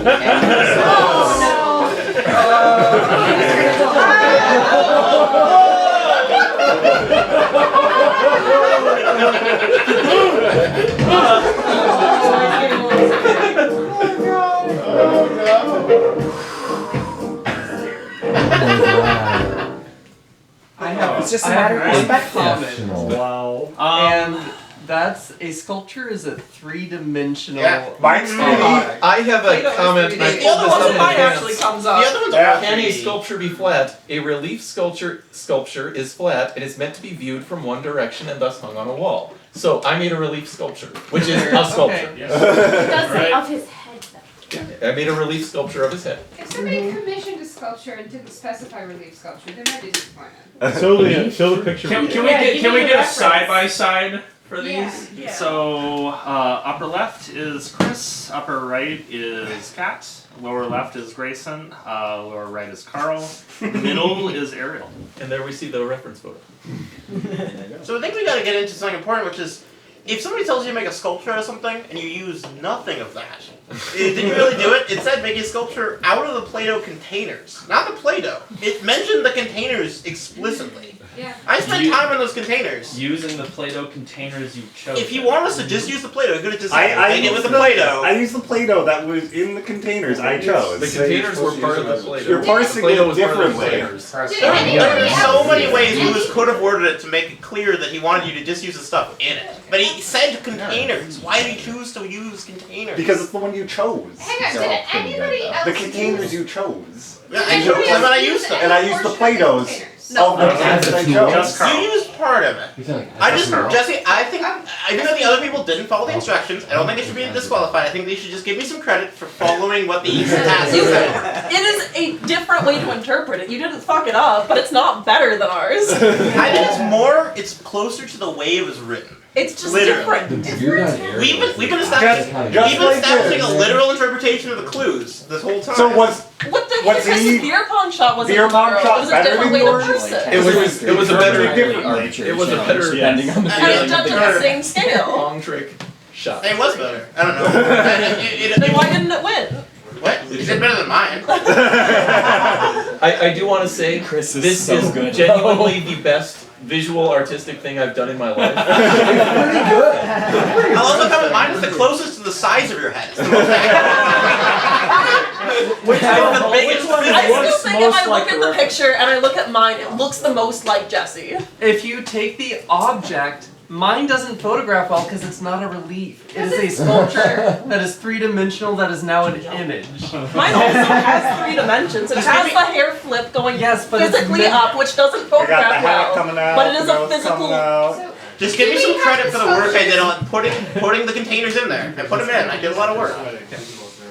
It's just a matter of perspective. Wow. And that's a sculpture is a three-dimensional. Yeah. Mine's product. I have a Play-Doh is comment. 3D. I The pulled other this ones up in in mine advance. actually comes The up. other ones Yeah. are Can a 3D. sculpture be flat? A relief sculpture is flat and is meant to be viewed from one direction and thus hung on a wall. So I made a relief sculpture, which is a sculpture. It does say of his head though. I made a relief sculpture of his head. If somebody commissioned a sculpture and didn't specify relief sculpture, they might be disappointed. Show the picture. Can we get a side by side for these? Yeah. So, upper left is Chris, upper right is Kat, lower left is Grayson, lower right is Carl, middle is Ariel. And there we see the reference photo. So I think we gotta get into something important, which is, if somebody tells you to make a sculpture out of something and you use nothing of that, it didn't really do it. It said make a sculpture out of the Play-Doh containers, not the Play-Doh. It mentioned the containers explicitly. Yeah. I spent time in those containers. Using the Play-Doh containers you chose. If you want us to just use the Play-Doh, you could have just I made it with the used Play-Doh. I used the Play-Doh that was in the containers I chose. The containers were part of the Play-Doh. You're parsing Play-Doh it was part of the differently. containers. Did There anybody are so else many use ways any- Lewis could have worded it to make it clear that he wanted you to just use the stuff in it. But he said containers. Why did he choose to use containers? Because it's the one you chose. Hang on, did anybody else The containers use- you chose. Yeah, I chose them and I used them. And I used the Play-Dohs. No. Of the kinds that I chose. Just Carl. You used part of it. I just, Jesse, I think, even though the other people didn't follow the instructions, I don't think it should be disqualified. I think they should just give me some credit for following what the task said. It is a different way to interpret it. You didn't fuck it up, but it's not better than ours. I think it's closer to the way it was written. It's just Literally. different. We've been establishing, a literal interpretation of the clues this whole time. So What the heck? What's Chris's the beer pong shot wasn't beer pong literal. shot It was a better different than way to yours? parse it. It was a better. Arbitrary It was a challenge. better. Depending on the And it's judged on the same scale. Long trick shot. It was better. I don't know. Then why didn't it win? What? You did better than mine. I do want to say, Chris is this so is good. genuinely the best visual artistic thing I've done in my life. I'll also comment, mine is the closest to the size of your head. It's the most Which the biggest one. I still think if I look at the picture and I look at mine, it looks the most like Jesse. If you take the object, mine doesn't photograph well because it's not a relief. It is a sculpture that is three-dimensional that is now an image. Mine also has 3 dimensions. It has the hair flip going but it's physically up, which doesn't I got the photograph hat well. coming out. But it is the a nose physical. coming out. So, Just give me do some we credit have for the work I sculptures? did on putting the containers in there. I put them in. I did a lot of work.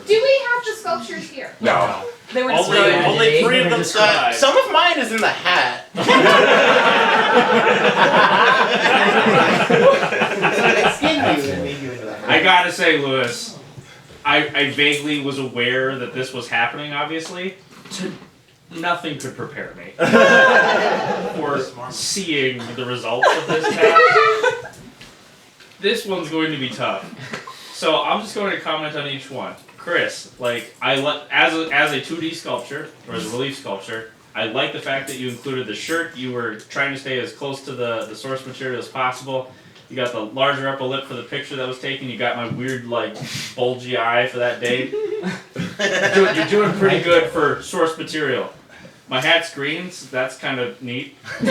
Do we have the sculptures here? No. They were Only, described. only 3 of them survived. Some of mine is in the hat. I gotta say, Lewis, I vaguely was aware that this was happening, obviously. Nothing could prepare me for seeing the results of this task. This one's going to be tough. So I'm just going to comment on each one. Chris, like, as a 2D sculpture, or as a relief sculpture, I like the fact that you included the shirt. You were trying to stay as close to the source material as possible. You got the larger upper lip for the picture that was taken. You got my weird, like, bulgy eye for that day. You're doing pretty good for source material. My hat's green, so that's kind of neat. But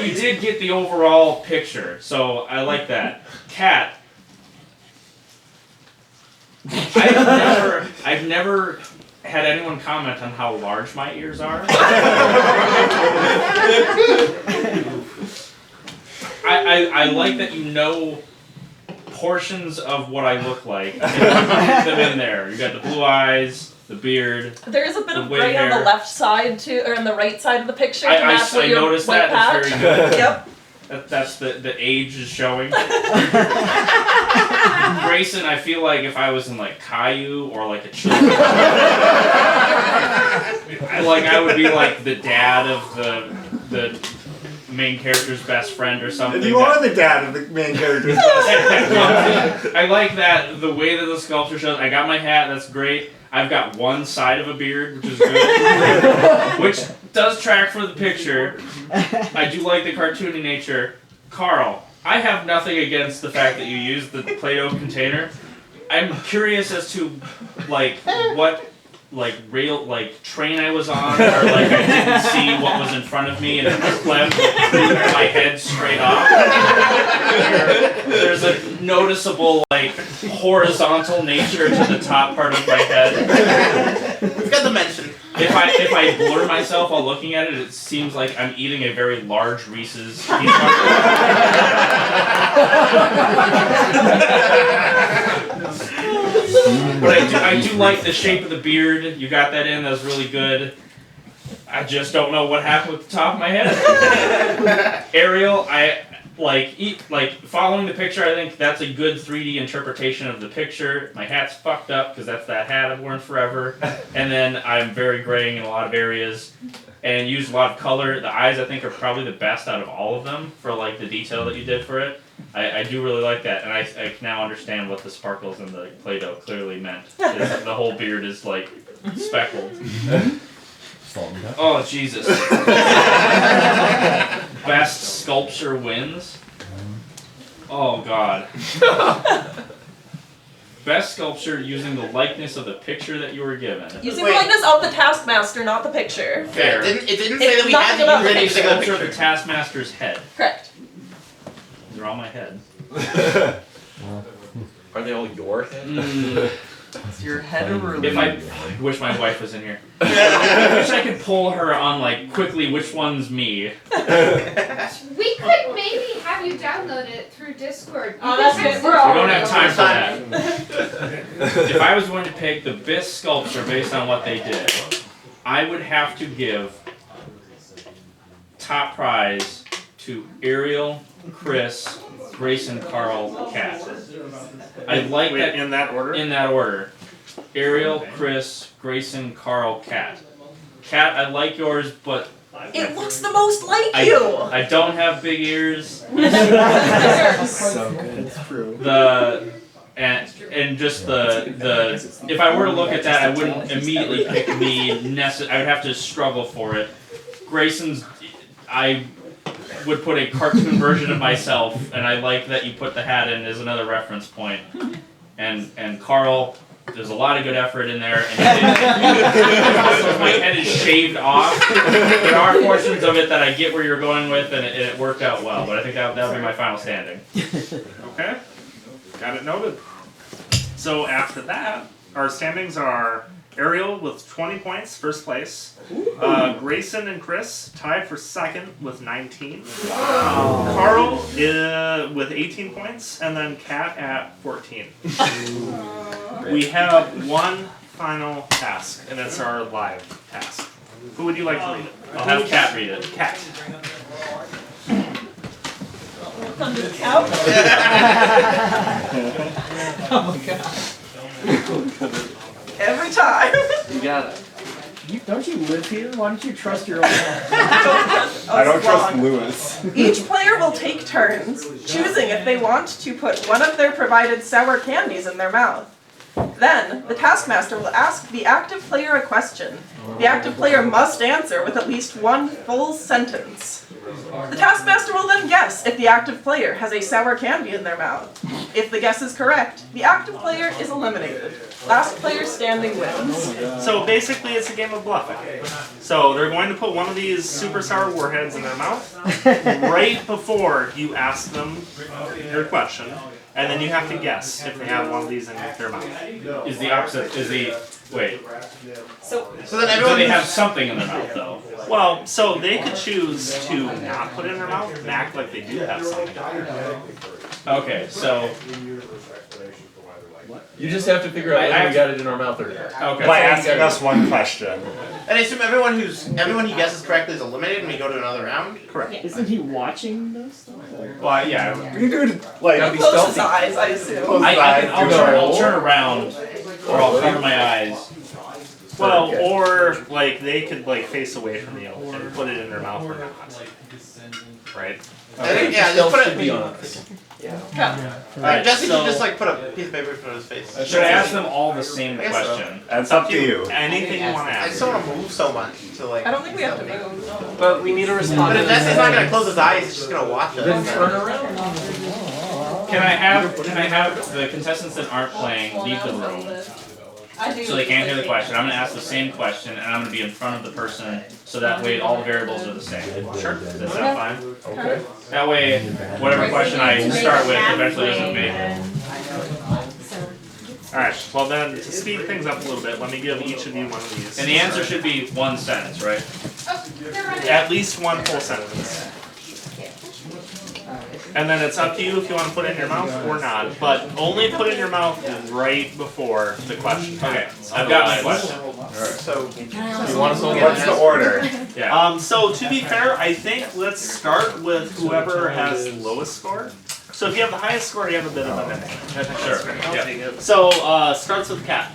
you did get the overall picture, so I like that. Cat. I've never had anyone comment on how large my ears are. I like that you know portions of what I look like and you put them in there. You got the blue eyes, the beard. There is a bit of wave gray on hair. the left side too, or on the right side of the picture. to I match with your noticed white that. patch. That's very good. Yep. That's the age is showing. Grayson, I feel like if I was in like Caillou or like a children's I would be like the dad of the main character's best friend or something. If you are the dad of the main character's best friend. I like that, the way that the sculpture shows. I got my hat, that's great. I've got one side of a beard, which is good. Which does track for the picture. I do like the cartoony nature. Carl, I have nothing against the fact that you used the Play-Doh container. I'm curious as to like what train I was on, or like I didn't see what was in front of me and it cleft my head straight off. There's a noticeable like horizontal nature to the top part of my head. It's got dimension. If I blur myself while looking at it, it seems like I'm eating a very large Reese's peanut butter. But I do like the shape of the beard. You got that in. That was really good. I just don't know what happened with the top of my head. Ariel, I like following the picture. I think that's a good 3D interpretation of the picture. My hat's fucked up because that's that hat I've worn forever. And then I'm very graying in a lot of areas and used a lot of color. The eyes I think are probably the best out of all of them for like the detail that you did for it. I do really like that, and I can now understand what the sparkles in the Play-Doh clearly meant. The whole beard is like speckled. Oh Jesus! Best sculpture wins. Oh God. Best sculpture using the likeness of the picture that you were given. Using the likeness of the Taskmaster, not the picture. Fair. It didn't say that we had to use any Sculpture particular of the picture. Taskmaster's head. Correct. They're all my head. Are they all your head? Is your head a ruler? If I wish my wife was in here. I wish I could pull her on like quickly which one's me. We could maybe have you download it through Discord. Oh, that's Because good. We don't have time for that. If I was going to pick the best sculpture based on what they did, I would have to give top prize to Ariel, Chris, Grayson, Carl, Kat. I like that in that order. In that order, Ariel, Chris, Grayson, Carl, Kat. Kat, I like yours, but It looks the most like you. I don't have big ears. So good. It's true. And just the if I were to look at that, I wouldn't immediately pick me. I would have to struggle for it. Grayson's, I would put a cartoon version of myself, and I like that you put the hat in as another reference point. And Carl, there's a lot of good effort in there. And my head is shaved off. There are portions of it that I get where you're going with, and it worked out well. But I think that'll be my final standing. Okay, got it noted. So after that, our standings are Ariel with 20 points, first place. Grayson and Chris tied for second with 19. Wow. Carl with 18 points, and then Kat at 14. We have one final task, and it's our live task. Who would you like to read it? I'll have Kat read it. Kat. Under the couch. Oh my god. Every time. You got it. Don't you live here? Why don't you trust your own I don't trust Lewis. Each player will take turns, choosing if they want to put one of their provided sour candies in their mouth. Then, the Taskmaster will ask the active player a question. The active player must answer with at least one full sentence. The Taskmaster will then guess if the active player has a sour candy in their mouth. If the guess is correct, the active player is eliminated. Last player standing wins. So basically it's a game of bluffing. So they're going to put one of these super sour warheads in their mouth right before you ask them your question, and then you have to guess if they have one of these in their mouth. Is the opposite, wait. So then everyone they have something in their mouth though. Well, so they could choose to not put it in their mouth and act like they do have something. Okay, so You just have to figure out whether we got it in our mouth or not. Okay. By asking us one question. And I assume everyone who guesses correctly is eliminated, and we go to another round. Correct. Isn't he watching those stuff? Well, yeah. You do like He'll close his eyes, I assume. I'll turn around, or I'll cover my eyes. Well, or like they could like face away from you and put it in their mouth or not. Right? Okay. Yeah, just put it. Be honest. Jesse should just like put a piece of paper in front of his face. Should I ask them all the same I guess so. question? That's up to you. Anything you want to I ask. just don't want to move so much to like. I don't think we have to move. But we need to respond. But if Jesse's not gonna close his eyes, he's just gonna watch us. Then turn around. Can I have the contestants that aren't playing leave the room so they can't hear the question? I'm gonna ask the same question and I'm gonna be in front of the person so that way all the variables are the same. Sure. Does that sound fine? Okay. That way, whatever question I start with eventually doesn't make it. Alright, well then, to speed things up a little bit, let me give each of you one of these. And the answer should be one sentence, right? At least one full sentence. And then it's up to you if you want to put it in your mouth or not, but only put it in your mouth right before the question. Okay, I've got my question. So You want us all to What's the order? Yeah. So to be fair, I think let's start with whoever has the lowest score. So if you have the highest score, you have a bit of an advantage. Sure. Yeah. So starts with Cat.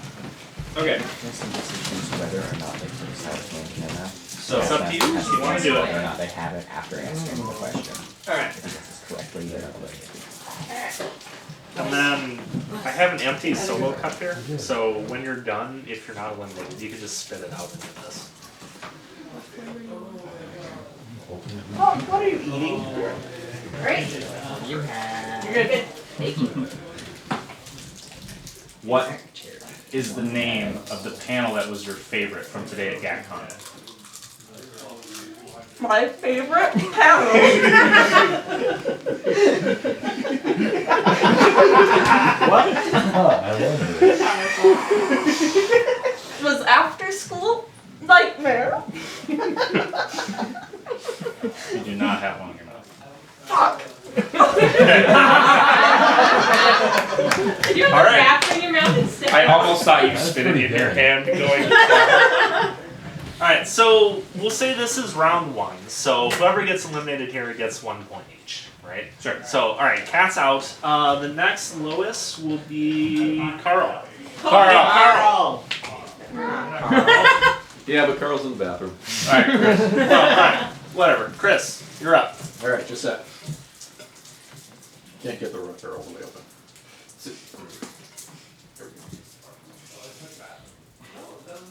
Okay. Whether or not they put a sour candy in their mouth. So it's up to you if you want to do Whether or it. not they have it after answering the question. Alright. If he guesses correctly, they're eliminated. And then I have an empty solo cup here, so when you're done, if you're not eliminated, you can just spit it out into this. Oh, what are you eating? Great. You have... You're good. Thank you. What is the name of the panel that was your favorite from today at GACKmaster? My favorite panel What? was After School Nightmare. You do not have one in your mouth. Fuck. You put Alright. wrap in your mouth instead. I almost thought you spit it in your hand going. Alright, so we'll say this is round one. So whoever gets eliminated here gets 1 point each, right? Sure. So, alright, Cat's out. The next lowest will be Carl. Carl! Yeah, but Carl's in the bathroom. Alright, Chris. Alright, whatever. Chris, you're up. Alright, just that. Can't get the root all the way open.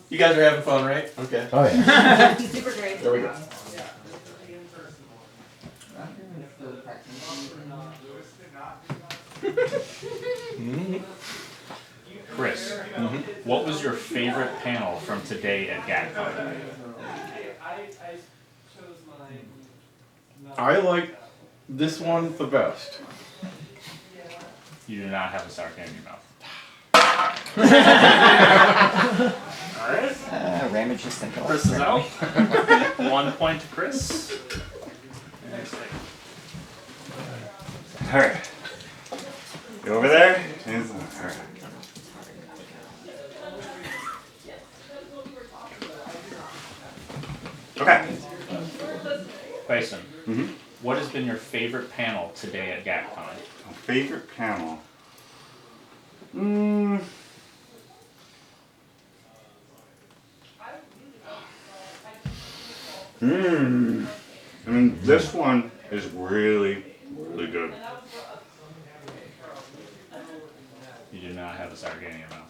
You guys are having fun, right? Okay. Oh yeah. Super great. There we go. Chris, what was your favorite panel from today at GACKmaster? I like this one the best. You do not have a sour candy in your mouth. Alright. Ramage just think Chris is out. 1 point to Chris. Alright. You over there? Alright. Okay. Bison, what has been your favorite panel today at GACKmaster? Favorite panel? I mean, this one is really, good. You do not have a sour candy in your mouth.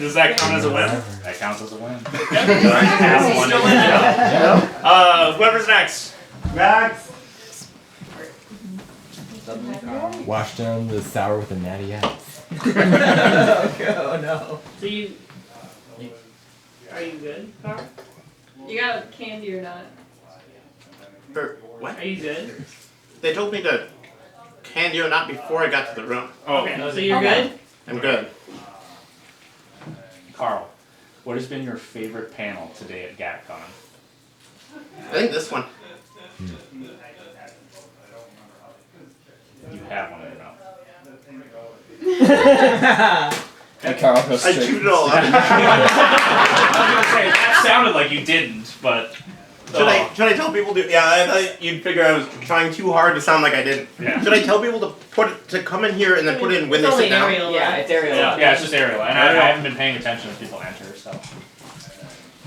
Does that count as a win? That counts as a win. Whoever's next. Max. Wash down the sour with a natty ass. Oh no. So you are you good, Carl? You got candy or not? What? Are you good? They told me to candy or not before I got to the room. Okay, so you're good? I'm good. Carl, what has been your favorite panel today at GACKcon? I think this one. You have one in your mouth. And Carl goes I straight. chewed it all up. I was gonna say, that sounded like you didn't, but... Should I tell people to? Yeah, I thought you'd figure I was trying too hard to sound like I didn't. Yeah. Should I tell people to come in here and then put it in when they sit down? Yeah, it's Ariel. Yeah, it's just Ariel. And I haven't been paying attention as people enter, so...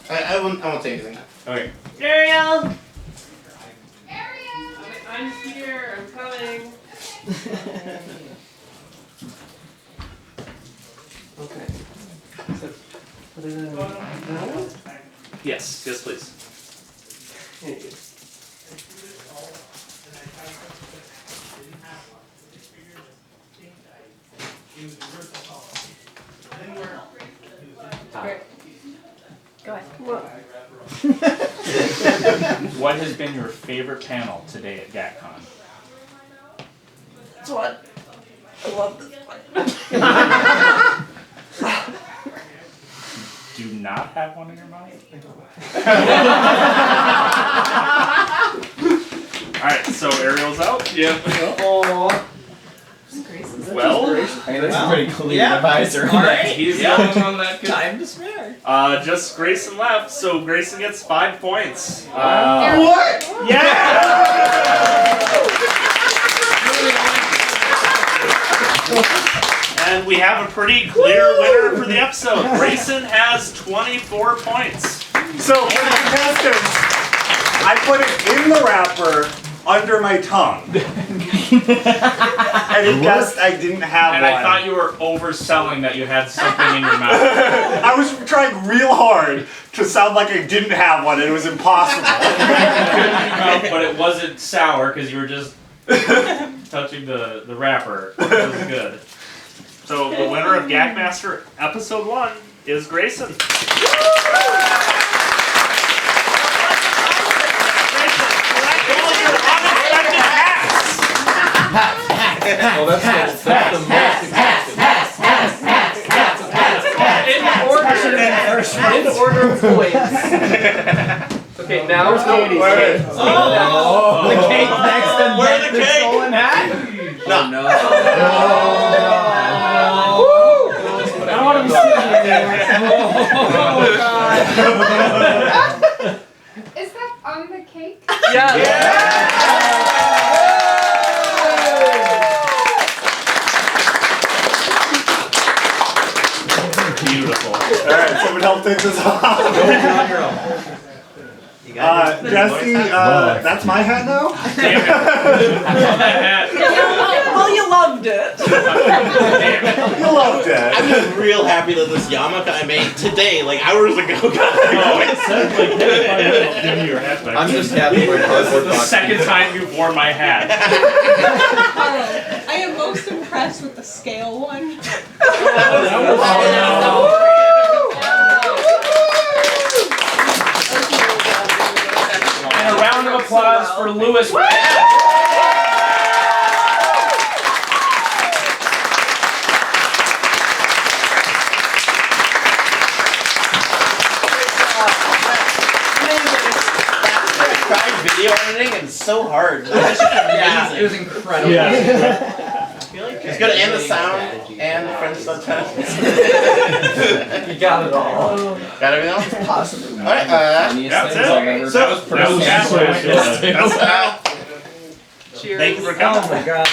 I won't say anything. Okay. Ariel! I'm here, I'm coming. Okay. So, put it in that one? Yes, yes please. Thank you. Go ahead. What has been your favorite panel today at GACKcon? This one. I love this one. Do not have one in your mouth? Alright, so Ariel's out. Yep. Oh. Well, Hey, that's a pretty clean Yeah. advisor. Alright, he's the only one that could. Time to spare. just Grayson left, so Grayson gets 5 points. What? And we have a pretty clear winner for the episode. Grayson has 24 points. So for the contestants, I put it in the wrapper under my tongue. And he guessed I didn't have And one. I thought you were overselling that you had something in your mouth. I was trying real hard to sound like I didn't have one, and it was impossible. But it wasn't sour because you were just touching the wrapper. It was good. So the winner of GACKmaster Episode 1 is Grayson. Grayson, collect all your unexpected hats! Well, that's the most In order of points. Okay, now it's Katie's cake. Oh, the cake next and Where's get the the cake? stolen hat? No. No. I don't want to be sitting here. Is that on the cake? Beautiful. Alright, someone help take this off. Jesse, that's my hat now? Well, you loved it. You loved it. I'm just real happy that this yarmulke I made today, like hours ago, got It said like, give me your hat back. I'm just happy with This is cardboard the box. second time you've worn my hat. I am most impressed with the scale one. And a round of applause for Lewis. tried video editing and it's so hard. Yeah, it was incredible. It's good, and the sound, and the French subtitles. You got it all. Got everything else? Possibly. Alright, That's it. so, That was that's Cheers. Thank you for coming. Oh my god.